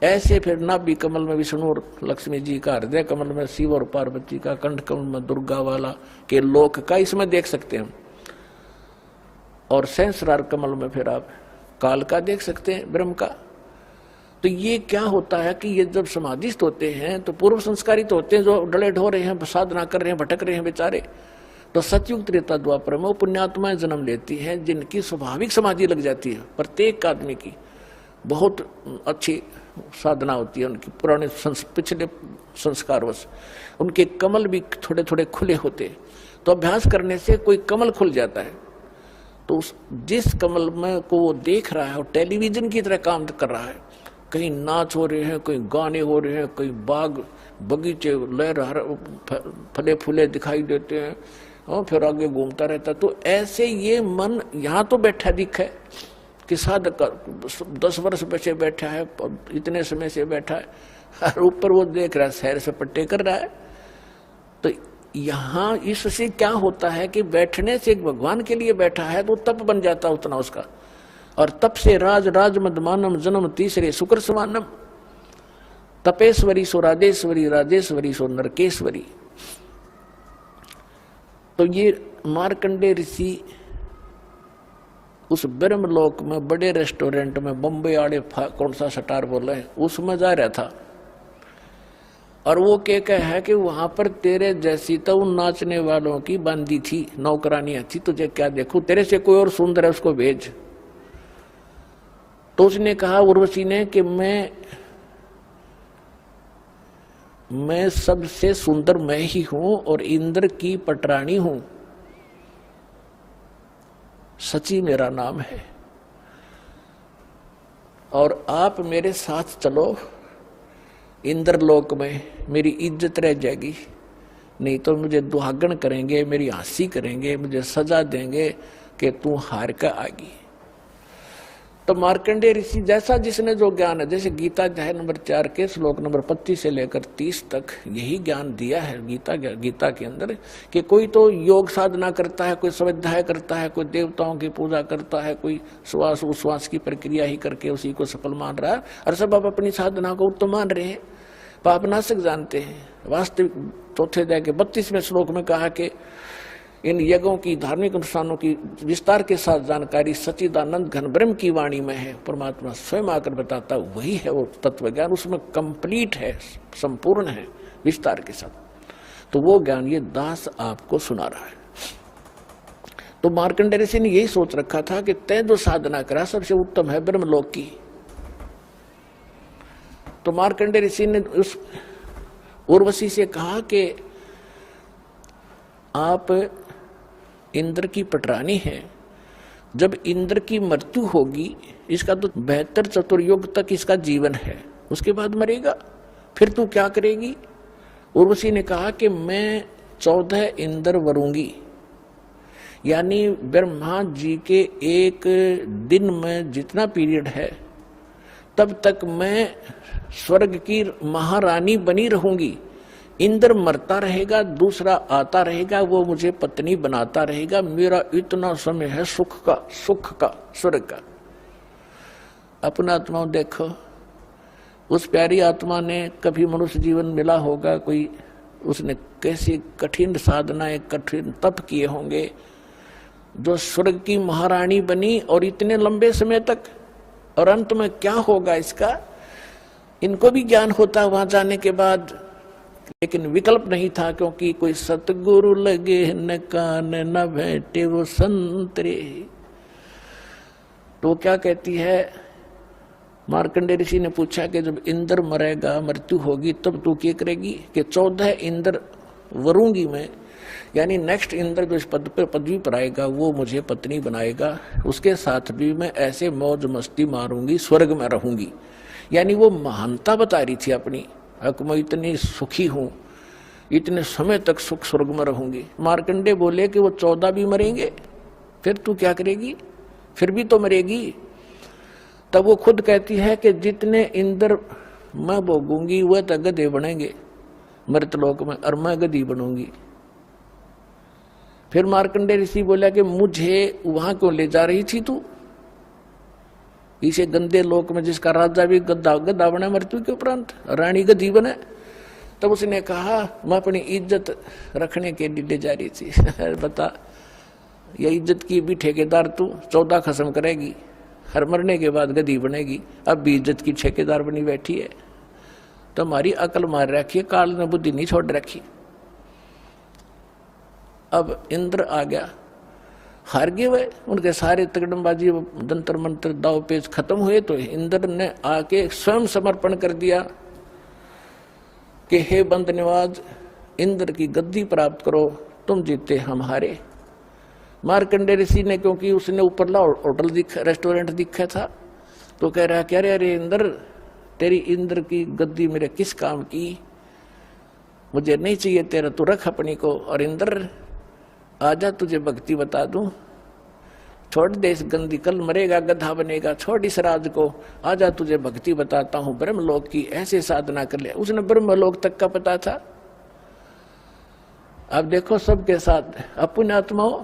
ऐसे फिर नाभि कमल में विष्णु और लक्ष्मी जी का, हृदय कमल में शिव और पार्वती का, कंठ कमल में दुर्गा वाला के लोक का इसमें देख सकते हैं। और सहस्रार कमल में फिर आप काल का देख सकते हैं, ब्रह्म का। तो ये क्या होता है कि ये जब समाधिस्थ होते हैं तो पूर्व संस्कारित होते हैं, जो डले ढो रहे हैं, साधना कर रहे हैं, भटक रहे हैं बेचारे, तो सतयुग त्रेता द्वापर में पुण्यात्माएं जन्म लेती हैं जिनकी स्वाभाविक समाधि लग जाती है। प्रत्येक आदमी की बहुत अच्छी साधना होती है, उनकी पुराने पिछले संस्कारवश उनके कमल भी थोड़े थोड़े खुले होते हैं। तो अभ्यास करने से कोई कमल खुल जाता है, तो उस जिस कमल में को वो देख रहा है वो टेलीविजन की तरह काम कर रहा है। कहीं नाच हो रहे हैं, कहीं गाने हो रहे हैं, कहीं बाग बगीचे लहर फले फूले दिखाई देते हैं, और फिर आगे घूमता रहता। तो ऐसे ये मन यहाँ तो बैठा दिखे कि साधक 10 वर्ष से बैठा है, इतने समय से बैठा है, और ऊपर वो देख रहा है सैर सपट्टे कर रहा है। तो यहाँ इससे क्या होता है कि बैठने से एक भगवान के लिए बैठा है तो तप बन जाता उतना उसका, और तप से राज मदमानम जन्म तीसरे शुक्र समानम, तपेश्वरी सो राजेश्वरी, राजेश्वरी सो नरकेश्वरी। तो ये मार्कंडे ऋषि उस ब्रह्मलोक में बड़े रेस्टोरेंट में, बम्बे आड़े कौन सा सटार बोला है, उसमें जा रहा था, और वो क्या है कि वहां पर तेरे जैसी तो उन नाचने वालों की बांधी थी, नौकरानियां थी, तुझे क्या देखूं, तेरे से कोई और सुंदर है उसको भेज। तो उसने कहा उर्वशी ने कि मैं सबसे सुंदर मैं ही हूं और इंद्र की पटरानी हूं, सची मेरा नाम है, और आप मेरे साथ चलो इंद्रलोक में, मेरी इज्जत रह जाएगी, नहीं तो मुझे दुहागन करेंगे, मेरी हंसी करेंगे, मुझे सजा देंगे कि तू हार कर आएगी। तो मार्कंडेय ऋषि जैसा जिसने जो ज्ञान है, जैसे गीता अध्याय नंबर 4 के श्लोक नंबर 25 से लेकर 30 तक यही ज्ञान दिया है गीता के अंदर, कि कोई तो योग साधना करता है, कोई स्वाध्याय करता है, कोई देवताओं की पूजा करता है, कोई श्वास उश्वास की प्रक्रिया ही करके उसी को सफल मान रहा है, और सब आप अपनी साधना को उत्तम मान रहे हैं, पापनाशक जानते हैं। वास्तविक चौथे अध्याय के 32वें श्लोक में कहा कि इन यज्ञों की, धार्मिक अनुष्ठानों की विस्तार के साथ जानकारी सच्चिदानंद घन ब्रह्म की वाणी में है। परमात्मा स्वयं आकर बताता वही है वो तत्व ज्ञान, उसमें कंप्लीट है, संपूर्ण है विस्तार के साथ। तो वो ज्ञान ये दास आपको सुना रहा है। तो मार्कंडेय ऋषि ने यही सोच रखा था कि तय जो साधना करा सबसे उत्तम है ब्रह्मलोक की। तो मार्कंडेय ऋषि ने उस उर्वशी से कहा कि आप इंद्र की पटरानी है, जब इंद्र की मृत्यु होगी, इसका तो 72 चतुर्युग तक इसका जीवन है, उसके बाद मरेगा, फिर तू क्या करेगी? उर्वशी ने कहा कि मैं 14 इंद्र वरूंगी, यानी ब्रह्मा जी के एक दिन में जितना पीरियड है तब तक मैं स्वर्ग की महारानी बनी रहूंगी। इंद्र मरता रहेगा, दूसरा आता रहेगा, वो मुझे पत्नी बनाता रहेगा, मेरा इतना समय है सुख का स्वर्ग का। अपना आत्मा देखो, उस प्यारी आत्मा ने कभी मनुष्य जीवन मिला होगा, कोई उसने कैसी कठिन साधनाएं, कठिन तप किए होंगे, जो स्वर्ग की महारानी बनी और इतने लंबे समय तक, और अंत में क्या होगा इसका इनको भी ज्ञान होता वहां जाने के बाद, लेकिन विकल्प नहीं था, क्योंकि कोई सतगुरु लगे न कान न बैठे वो संतरे। तो क्या कहती है, मार्कंडेय ऋषि ने पूछा कि जब इंद्र मरेगा, मृत्यु होगी, तब तू क्या करेगी? कि 14 इंद्र वरूंगी मैं, यानी नेक्स्ट इंद्र जो इस पद पर पदवी पर आएगा वो मुझे पत्नी बनाएगा, उसके साथ भी मैं ऐसे मौज मस्ती मारूंगी, स्वर्ग में रहूंगी। यानी वो महानता बता रही थी अपनी, मैं इतनी सुखी हूं, इतने समय तक सुख स्वर्ग में रहूंगी। मार्कंडेय बोले कि वो 14 भी मरेंगे, फिर तू क्या करेगी? फिर भी तो मरेगी। तब वो खुद कहती है कि जितने इंद्र मैं भोगूंगी वह तो गधे बनेंगे मृतलोक में, और मैं गधी बनूंगी। फिर मार्कंडेय ऋषि बोला कि मुझे वहां क्यों ले जा रही थी तू? इसे गंदे लोक में जिसका राजा भी गद्दा गद्दा बने मृत्यु के उपरांत, रानी गद्दी बने। तब उसने कहा मैं अपनी इज्जत रखने के लिए जा रही थी। बता, ये इज्जत की भी ठेकेदार तू 14 खत्म करेगी, हर मरने के बाद गद्दी बनेगी, अब भी इज्जत की ठेकेदार बनी बैठी है। तो हमारी अकल मार रखी है, काल ने बुद्धि नहीं छोड़ रखी। अब इंद्र आ गया, हार गए वे, उनके सारे तगड़मबाजी जंतर मंत्र दाव पेच खत्म हुए। तो इंद्र ने आके स्वयं समर्पण कर दिया कि हे बंद निवाज, इंद्र की गद्दी प्राप्त करो, तुम जीते हम हारे। मार्कंडे ऋषि ने, क्योंकि उसने ऊपरला होटल रेस्टोरेंट दिखा था, तो कह रहा क्या रे इंद्र, तेरी इंद्र की गद्दी मेरे किस काम की, मुझे नहीं चाहिए तेरा, तू रख अपनी को। और इंद्र आजा तुझे भक्ति बता दूं, छोड़ दे इस गंदी, कल मरेगा गधा बनेगा, छोड़ इस राज को, आजा तुझे भक्ति बताता हूं ब्रह्मलोक की, ऐसे साधना कर ले। उसने ब्रह्मलोक तक का पता था। अब देखो सबके साथ अपने आत्माओं,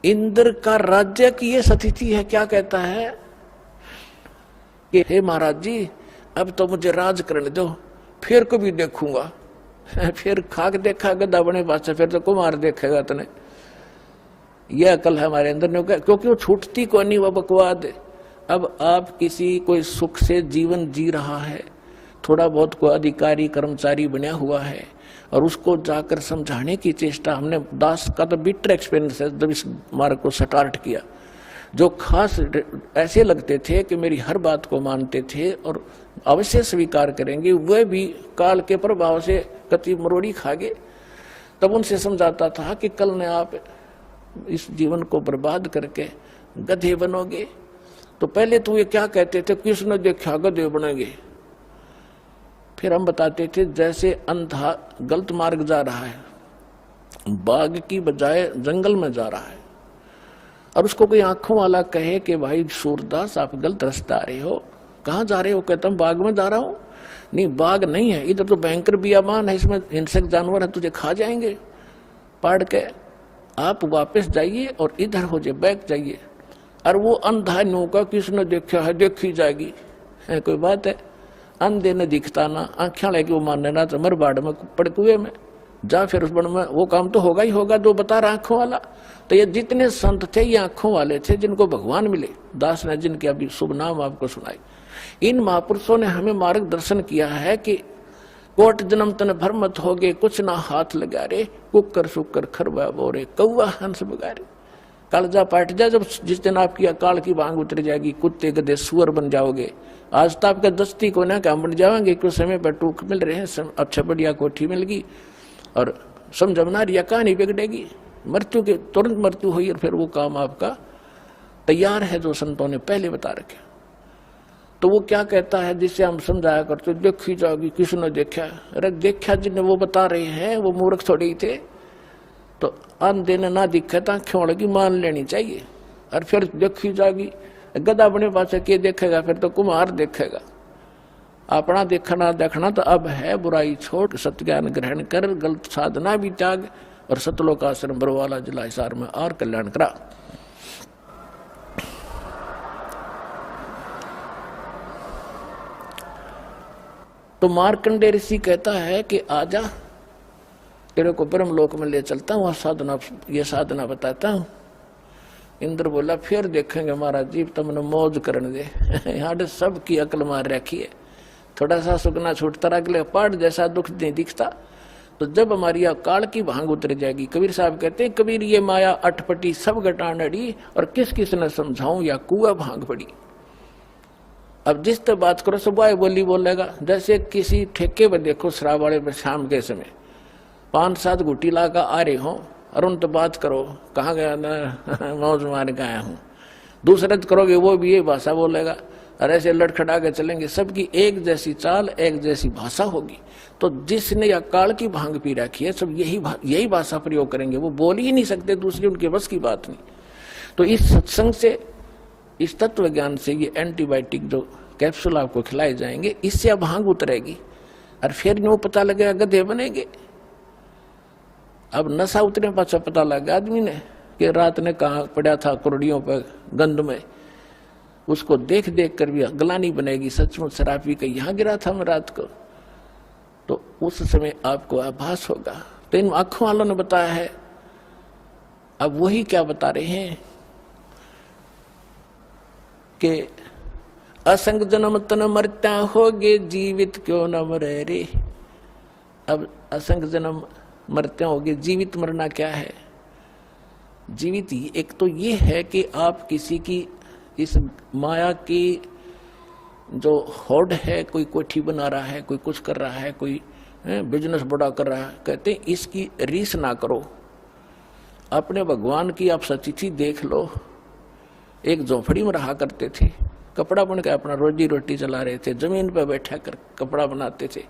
इंद्र का राज्य की ये स्थिति है। क्या कहता है कि हे महाराज जी, अब तो मुझे राज करने दो, फिर कभी देखूंगा। फिर खाक देखा गधा बने पास, फिर तो कुमार देखेगा तने। यह अकल है हमारे अंदर ने, क्योंकि वो छूटती को नहीं, वो बकवाद। अब आप किसी कोई सुख से जीवन जी रहा है, थोड़ा बहुत कोई अधिकारी कर्मचारी बना हुआ है, और उसको जाकर समझाने की चेष्टा, हमने दास का तो बिटर एक्सपीरियंस है जब इस मार्ग को स्टार्ट किया। जो खास ऐसे लगते थे कि मेरी हर बात को मानते थे और अवश्य स्वीकार करेंगे, वह भी काल के प्रभाव से कति मरोड़ी खा गए। तब उनसे समझाता था कि कल ने आप इस जीवन को बर्बाद करके गधे बनोगे। तो पहले तो ये क्या कहते थे, किसने देखा गधे बनेंगे। फिर हम बताते थे जैसे अंधा गलत मार्ग जा रहा है, बाग की बजाय जंगल में जा रहा है, और उसको कोई आंखों वाला कहे कि भाई सूरदास आप गलत रास्ता आ रहे हो, कहाँ जा रहे हो, कहता हूँ बाग में जा रहा हूँ। नहीं, बाग नहीं है, इधर तो भयंकर बियाबान है, इसमें हिंसक जानवर है, तुझे खा जाएंगे। पढ़ के आप वापस जाइए और इधर हो जाए, बैक जाइए। और वो अंधा नो का किसने देखा है, देखी जाएगी, है कोई बात है। अंधे ने दिखता ना, आंखें लेके वो मानने ना, तो मर बाढ़ में पड़ कुएं में जा, फिर उस बन में वो काम तो होगा ही होगा जो बता रहा आंखों वाला। तो ये जितने संत थे ये आंखों वाले थे, जिनको भगवान मिले, दास ने जिनके अभी शुभ नाम आपको सुनाए। इन महापुरुषों ने हमें मार्गदर्शन किया है कि कोट जन्म तन भर मत होगे, कुछ ना हाथ लगा रे, कुकर सुकर खरबा बोरे, कौवा हंस बगारे। कालजा पाट जा, जब जिस दिन आपकी अकाल की भांग उतर जाएगी, कुत्ते गधे सुअर बन जाओगे। आज तो आपका दस्ती को ना काम बन जाएंगे, कुछ समय पर टूक मिल रहे हैं, अच्छा बढ़िया कोठी मिल गई और समझमना रिया कहानी बिगड़ेगी, मृत्यु के तुरंत मृत्यु हुई, और फिर वो काम आपका तैयार है जो संतों ने पहले बता रखे। तो वो क्या कहता है जिससे हम समझाया करते, देखी जाओगी, किसने देखा। अरे देखा जिन्हें वो बता रहे हैं वो मूर्ख थोड़े ही थे। तो अंधे ने ना दिखा था, क्यों लगी मान लेनी चाहिए। और फिर देखी जाएगी, गधा बने पास के देखेगा, फिर तो कुम्हार देखेगा। अपना देखना देखना तो अब है, बुराई छोड़ सत्य ज्ञान ग्रहण कर, गलत साधना भी त्याग, और सतलोक आश्रम बरवाला जिला हिसार में और कल्याण करा। तो मार्कंडे ऋषि कहता है कि आजा, तेरे को ब्रह्मलोक में ले चलता हूँ, साधना, ये साधना बताता हूँ। इंद्र बोला फिर देखेंगे महाराज जी, तुमने मौज करने दे। यहाँ तो सबकी अकल मार रखी है, थोड़ा सा सुगना छूटता रहा, अगले पहाड़ जैसा दुख नहीं दिखता। तो जब हमारी अकाल की भांग उतर जाएगी, कबीर साहब कहते हैं, कबीर ये माया अटपटी सब गटान अड़ी, और किस किस ने समझाऊं या कुआ भांग पड़ी। अब जिस तरह बात करो सब वाय बोली बोलेगा। जैसे किसी ठेके पर देखो, शराब वाले पर शाम के समय 5-7 घुटी ला कर आ रहे हो, और उन तो बात करो कहाँ गया ना, मौज मार के आया हूँ। दूसरे तो करोगे वो भी यही भाषा बोलेगा, और ऐसे लड़खड़ा के चलेंगे। सबकी एक जैसी चाल, एक जैसी भाषा होगी। तो जिसने अकाल की भांग पी रखी है, सब यही भाषा प्रयोग करेंगे, वो बोल ही नहीं सकते दूसरी, उनके बस की बात नहीं। तो इस सत्संग से, इस तत्व ज्ञान से, ये एंटीबायोटिक जो कैप्सूल आपको खिलाए जाएंगे, इससे अब भांग उतरेगी, और फिर नो पता लगेगा गधे बनेंगे। अब नशा उतरने पाछा पता लगा आदमी ने कि रात ने कहा पड़ा था कुरड़ियों पर गंद में, उसको देख देख कर भी ग्लानि बनेगी, सचमुच शराब पी के यहाँ गिरा था मैं रात को, तो उस समय आपको आभास होगा। तो इन आंखों वालों ने बताया है। अब वही क्या बता रहे हैं कि असंग जन्म तन मरत्या होगे, जीवित क्यों न मरे रे। अब असंग जन्म मरत्या होगे, जीवित मरना क्या है? जीवित ही एक तो ये है कि आप किसी की इस माया की जो होड़ है, कोई कोठी बना रहा है, कोई कुछ कर रहा है, कोई बिजनेस बड़ा कर रहा है, कहते हैं इसकी रीस ना करो। अपने भगवान की आप सचिथि देख लो। एक झोपड़ी में रहा करते थे, कपड़ा बन के अपना रोजी रोटी चला रहे थे, जमीन पर बैठा कर कपड़ा बनाते थे।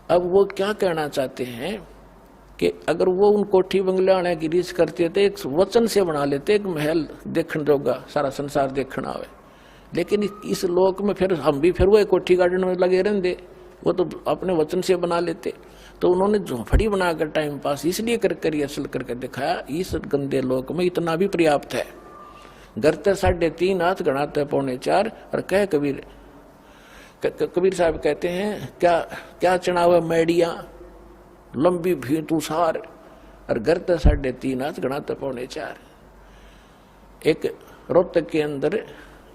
अब वो क्या कहना चाहते हैं कि अगर वो उन कोठी बंगले आने की रीस करते थे, एक वचन से बना लेते, एक महल देखने जोगा, सारा संसार देखना आवे। लेकिन इस लोक में फिर हम भी फिर वो एक कोठी गार्डन में लगे रहते, वो तो अपने वचन से बना लेते। तो उन्होंने झोंपड़ी बनाकर टाइम पास इसलिए कर असल करके दिखाया, इस गंदे लोक में इतना भी पर्याप्त है। घर ते 3.5 हाथ, गणाते 3.25, और कह कबीर साहब कहते हैं क्या क्या चढ़ावे मैडिया, लंबी भी तुषार, और घर ते 3.5 हाथ, गणाते 3.25। एक रोहतक के अंदर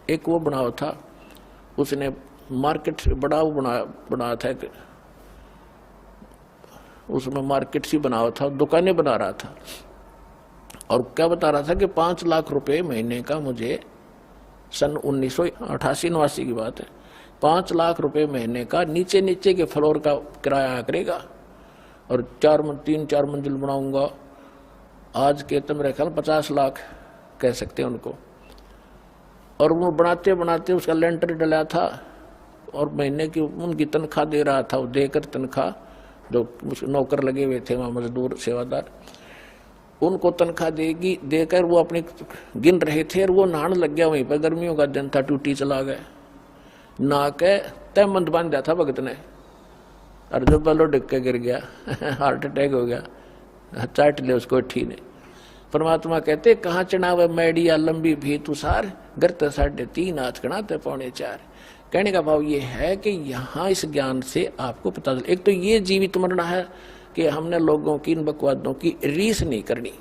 एक वो बनाव था, उसने मार्केट बड़ा वो बना था, उसमें मार्केट सी बना था, दुकानें बना रहा था, और क्या बता रहा था कि 5 लाख रुपए महीने का मुझे, सन 1988-89 की बात है, 5 लाख रुपए महीने का नीचे नीचे के फ्लोर का किराया करेगा, और 3-4 मंजिल बनाऊंगा। आज के तो मेरे ख्याल 50 लाख कह सकते हैं उनको। और वो बनाते बनाते उसका लेंटर डला था, और महीने की उनकी तनख्वाह दे रहा था, वो देकर तनख्वाह, जो नौकर लगे हुए थे वहाँ, मजदूर सेवादार, उनको तनख्वाह देगी देकर वो अपने गिन रहे थे, और वो नहाने लग गया वहीं पर। गर्मियों का दिन था, टूटी चला गया, नहा के तय मंद बांध दिया था भगत ने, और जब बलो डिग के गिर गया हार्ट अटैक हो गया, चाट ले उसको ठीक ने। परमात्मा कहते कहाँ चढ़ावे मैडिया, लंबी भी तुषार, गिरते 3.5 हाथ, गणाते 3.25। कहने का भाव ये है कि यहाँ इस ज्ञान से आपको पता चल, एक तो ये जीवित मरना है कि हमने लोगों की इन बकवादों की रीस नहीं करनी,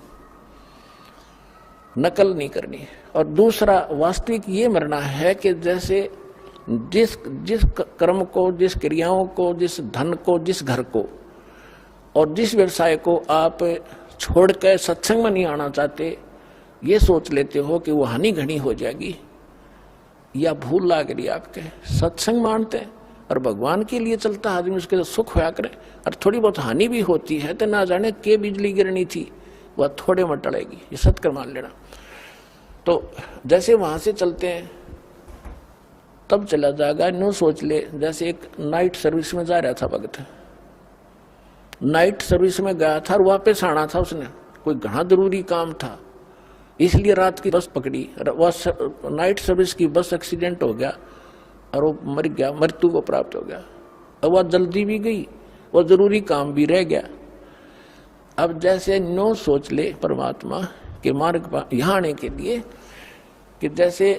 नकल नहीं करनी, और दूसरा वास्तविक ये मरना है कि जैसे जिस कर्म को, जिस क्रियाओं को, जिस धन को, जिस घर को और जिस व्यवसाय को आप छोड़ कर सत्संग में नहीं आना चाहते, ये सोच लेते हो कि वो हानि घनी हो जाएगी, या भूल लाग रही आपके, सत्संग मानते हैं और भगवान के लिए चलता आदमी, उसके तो सुख होया करे, और थोड़ी बहुत हानि भी होती है तो ना जाने के बिजली गिरनी थी, वह थोड़े में टलेगी, ये सत्कर मान लेना। तो जैसे वहां से चलते हैं तब चला जाएगा। न्यू सोच ले, जैसे एक नाइट सर्विस में जा रहा था भगत, नाइट सर्विस में गया था और वापस आना था उसने, कोई घना जरूरी काम था, इसलिए रात की बस पकड़ी, वह नाइट सर्विस की बस एक्सीडेंट हो गया और वो मर गया, मृत्यु को प्राप्त हो गया। अब वह जल्दी भी गई, वह जरूरी काम भी रह गया। अब जैसे न्यू सोच ले परमात्मा के मार्ग पर यहाँ आने के लिए कि जैसे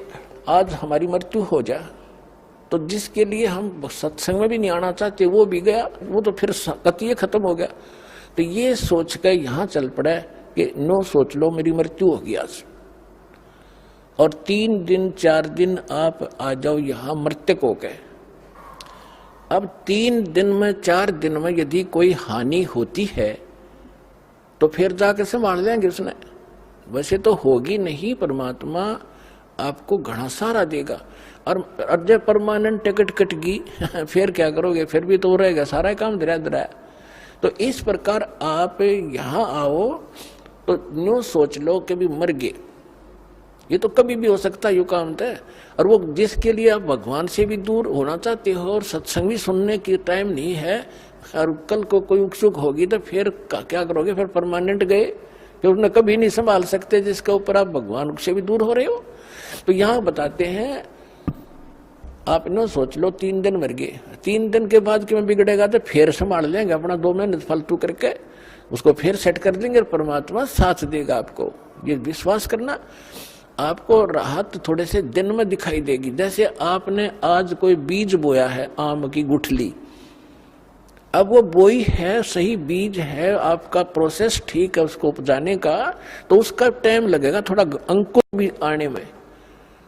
आज हमारी मृत्यु हो जाए तो जिसके लिए हम सत्संग में भी नहीं आना चाहते वो भी गया, वो तो फिर कतिये खत्म हो गया। तो ये सोच कर यहाँ चल पड़ा कि नो सोच लो मेरी मृत्यु होगी आज, और 3 दिन 4 दिन आप आ जाओ यहाँ मृतक हो गए। अब 3 दिन में 4 दिन में यदि कोई हानि होती है तो फिर जाकर संभाल लेंगे उसने, वैसे तो होगी नहीं, परमात्मा आपको घना सारा देगा। और जब परमानेंट टिकट कट गई फिर क्या करोगे, फिर भी तो रहेगा सारा काम धरा। तो इस प्रकार आप यहाँ आओ तो न्यू सोच लो कि भी मर गए, ये तो कभी भी हो सकता है, यू काम है। और वो जिसके लिए आप भगवान से भी दूर होना चाहते हो और सत्संग भी सुनने की टाइम नहीं है, और कल को कोई उत्सुक होगी तो फिर क्या करोगे, फिर परमानेंट गए, फिर उन्हें कभी नहीं संभाल सकते जिसके ऊपर आप भगवान से भी दूर हो रहे हो। तो यहाँ बताते हैं आप न सोच लो 3 दिन मर गए, 3 दिन के बाद कि मैं बिगड़ेगा तो फिर संभाल लेंगे अपना 2 महीने फालतू करके, उसको फिर सेट कर देंगे, परमात्मा साथ देगा आपको, ये विश्वास करना। आपको राहत थोड़े से दिन में दिखाई देगी। जैसे आपने आज कोई बीज बोया है, आम की गुठली, अब वो बोई है, सही बीज है, आपका प्रोसेस ठीक है उसको उपजाने का, तो उसका टाइम लगेगा थोड़ा अंकुर भी आने में।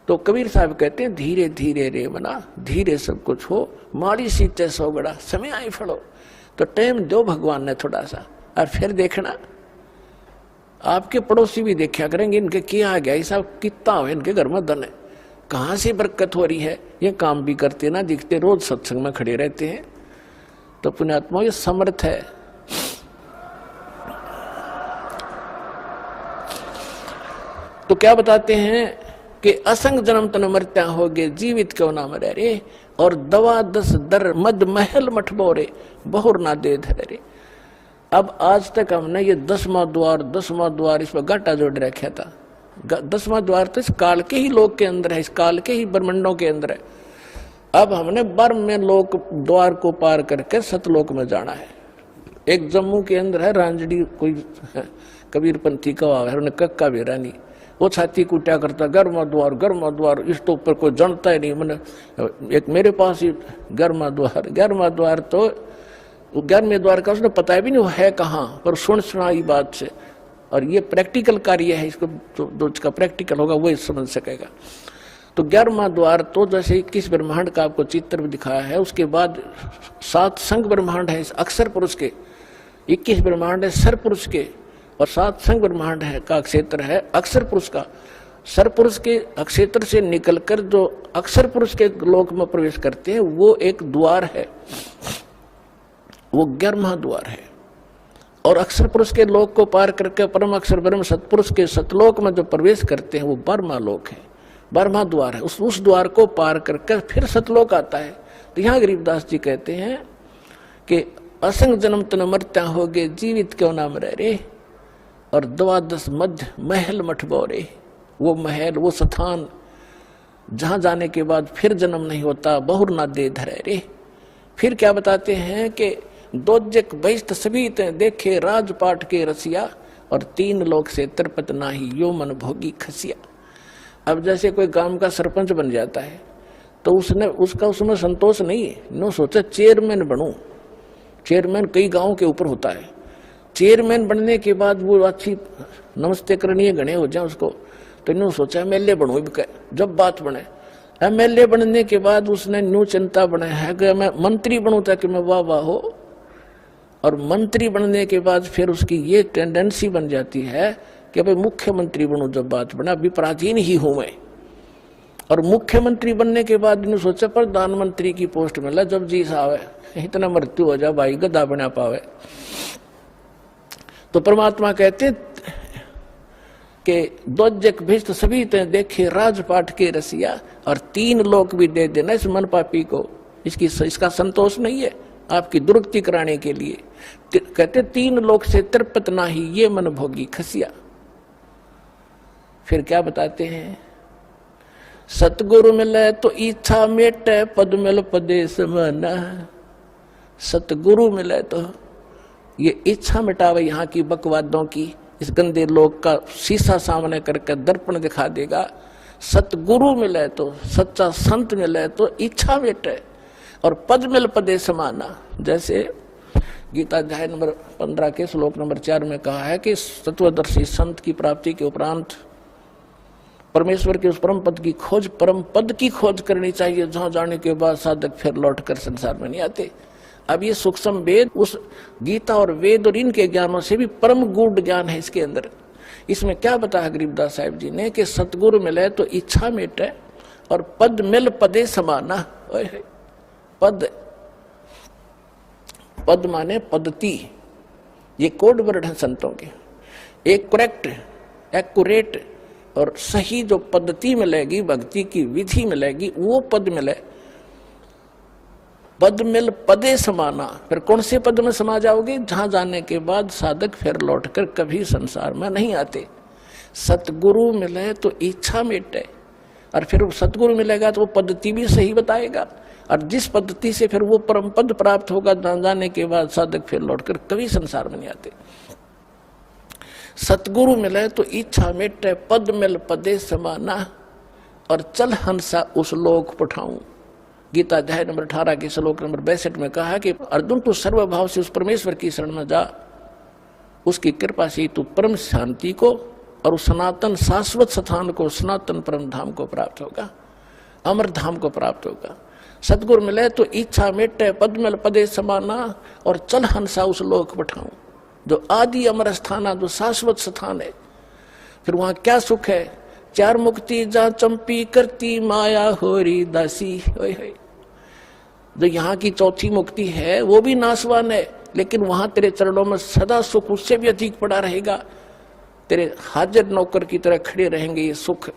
तो कबीर साहब कहते हैं धीरे धीरे रे मना, धीरे सब कुछ हो, माड़ी सीते सोगड़ा, समय आई फड़ो। तो टाइम दो भगवान ने थोड़ा सा, और फिर देखना आपके पड़ोसी भी देखा करेंगे इनके क्या आ गया, ऐसा कितना हो इनके घर में धन है, कहाँ से बरकत हो रही है, ये काम भी करते ना दिखते, रोज सत्संग में खड़े रहते हैं। तो पुण्यात्मा ये समर्थ है। तो क्या बताते हैं कि असंग जन्म तन मरत्या होगे, जीवित क्यों ना मरे रे, और दवा दस दर मद महल मठबोरे, बहुर ना दे धरे रे। अब आज तक हमने ये 10वां द्वार इस पर घाटा जोड़ रखा था। 10वां द्वार तो इस काल के ही लोक के अंदर है, इस काल के ही ब्रह्मंडों के अंदर है। अब हमने 12वें लोक द्वार को पार करके सतलोक में जाना है। एक जम्मू के अंदर है रांजड़ी, कोई कबीरपंथी का है, उन्हें कक्का बेरानी, वो छाती कुटिया करता, गर्मा द्वार, इस तो ऊपर कोई जानता ही नहीं। मैंने एक मेरे पास ही गर्मा द्वार तो 11वें द्वार का उसने पता भी नहीं वो है कहाँ, पर सुनाई बात से। और ये प्रैक्टिकल कार्य है, इसको जो इसका प्रैक्टिकल होगा वही समझ सकेगा। तो 11वां द्वार तो जैसे 21 ब्रह्मांड का आपको चित्र भी दिखाया है, उसके बाद 7 संघ ब्रह्मांड है अक्षर पुरुष के, 21 ब्रह्मांड है सर पुरुष के, और 7 संघ ब्रह्मांड है का क्षेत्र है अक्षर पुरुष का। सर पुरुष के क्षेत्र से निकलकर जो अक्षर पुरुष के लोक में प्रवेश करते हैं वो एक द्वार है, वो 11वां द्वार है। और अक्षर पुरुष के लोक को पार करके परम अक्षर ब्रह्म सतपुरुष के सतलोक में जो प्रवेश करते हैं वो 12वां लोक है, 12वां द्वार है। उस द्वार को पार करके फिर सतलोक आता है। तो यहाँ गरीबदास जी कहते हैं कि असंग जन्म तन मरत्या होगे, जीवित क्यों ना मरे रे, और 12 मध्य महल मठ बोरे, वो महल वो स्थान जहां जाने के बाद फिर जन्म नहीं होता, बहुर ना दे धरे रे। फिर क्या बताते हैं कि दोजक बहिष्ठ सभी देखे राजपाट के रसिया, और 3 लोक से तृपत नाही यो मन भोगी खसिया। अब जैसे कोई गांव का सरपंच बन जाता है तो उसमें संतोष नहीं है, नो सोचा चेयरमैन बनूं। चेयरमैन कई गांव के ऊपर होता है, चेयरमैन बनने के बाद वो अच्छी नमस्ते करनी है गणे हो जाए उसको, तो इन्होंने सोचा एमएलए बनूं। जब बात बने एमएलए बनने के बाद उसने न्यू चिंता बनाया है कि मैं मंत्री बनूं ताकि मैं वाह हो। और मंत्री बनने के बाद फिर उसकी ये टेंडेंसी बन जाती है कि भाई मुख्यमंत्री बनूं। जब बात बना विपराधीन ही हूं मैं, और मुख्यमंत्री बनने के बाद इन्होंने सोचा प्रधानमंत्री की पोस्ट मिला, जब जी साहब इतना मृत्यु हो जाए भाई गदा बना पावे। तो परमात्मा कहते कि दोजक भिष्ट सभी ते देखे राजपाट के रसिया, और 3 लोक भी दे देना इस मन पापी को, इसका संतोष नहीं है आपकी दुर्गति कराने के लिए। कहते 3 लोक से तृप्त नाही ये मन भोगी खसिया। फिर क्या बताते हैं, सतगुरु मिले तो इच्छा मेटे, पद मिल पदे समाना। सतगुरु मिले तो ये इच्छा मिटावे यहाँ की बकवादों की, इस गंदे लोक का शीशा सामने करके दर्पण दिखा देगा। सतगुरु मिले तो, सच्चा संत मिले तो इच्छा मिटे, और पद मिल पदे समाना। जैसे गीता अध्याय नंबर 15 के श्लोक नंबर 4 में कहा है कि सत्वदर्शी संत की प्राप्ति के उपरांत परमेश्वर के उस परम पद की खोज, परम पद की खोज करनी चाहिए, जहां जाने के बाद साधक फिर लौटकर संसार में नहीं आते। अब ये सूक्ष्म वेद उस गीता और वेद और इनके ज्ञानों से भी परम गूढ़ ज्ञान है इसके अंदर। इसमें क्या बताया गरीबदास साहिब जी ने कि सतगुरु मिले तो इच्छा मिटे, और पद मिल पदे समाना। पद माने पद्धति, ये कोड वर्ड है संतों के। एक करेक्ट एक्यूरेट और सही जो पद्धति मिलेगी, भक्ति की विधि मिलेगी, वो पद मिले। पद मिल पदे समाना, फिर कौन से पद में समा जाओगे, जहां जाने के बाद साधक फिर लौटकर कभी संसार में नहीं आते। सतगुरु मिले तो इच्छा मिटे, और फिर सतगुरु मिलेगा तो वो पद्धति भी सही बताएगा, और जिस पद्धति से फिर वो परम पद प्राप्त होगा, जाने के बाद साधक फिर लौटकर कभी संसार में नहीं आते। सतगुरु मिले तो इच्छा मिटे, पद मिल पदे समाना, और चल हंसा उस लोक पठाऊं। गीता अध्याय नंबर 18 के श्लोक नंबर 62 में कहा कि अर्जुन तू सर्वभाव से उस परमेश्वर की शरण में जा, उसकी कृपा से तू परम शांति को और उस सनातन शाश्वत स्थान को, सनातन परम धाम को प्राप्त होगा, अमर धाम को प्राप्त होगा। सतगुरु मिले तो इच्छा मिटे, पद मिल पदे समाना, और चल हंसा उस लोक पठाऊं, जो आदि अमर स्थान है, जो शाश्वत स्थान है। फिर वहां क्या सुख है? चार मुक्ति जा चंपी करती माया होरी दासी। जो यहाँ की चौथी मुक्ति है वो भी नाशवान है, लेकिन वहां तेरे चरणों में सदा सुख उससे भी अधिक पड़ा रहेगा। तेरे हाजिर नौकर की तरह खड़े रहेंगे ये सुख।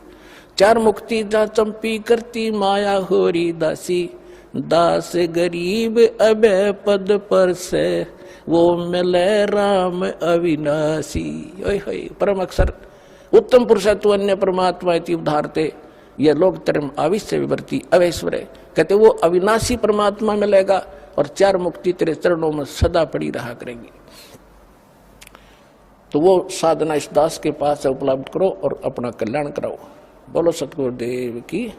चार मुक्ति जा चंपी करती माया होरी दासी, दास गरीब अभय पद पर से वो मिले राम अविनाशी। परम अक्षर उत्तम पुरुष तु अन्य परमात्मा इति उद्धारते, यह लोक धर्म आविश्य विवर्ती अवैश्वर। कहते वो अविनाशी परमात्मा मिलेगा और चार मुक्ति तेरे चरणों में सदा पड़ी रहा करेंगी। तो वो साधना इस दास के पास उपलब्ध करो और अपना कल्याण कराओ। बोलो सतगुरुदेव की।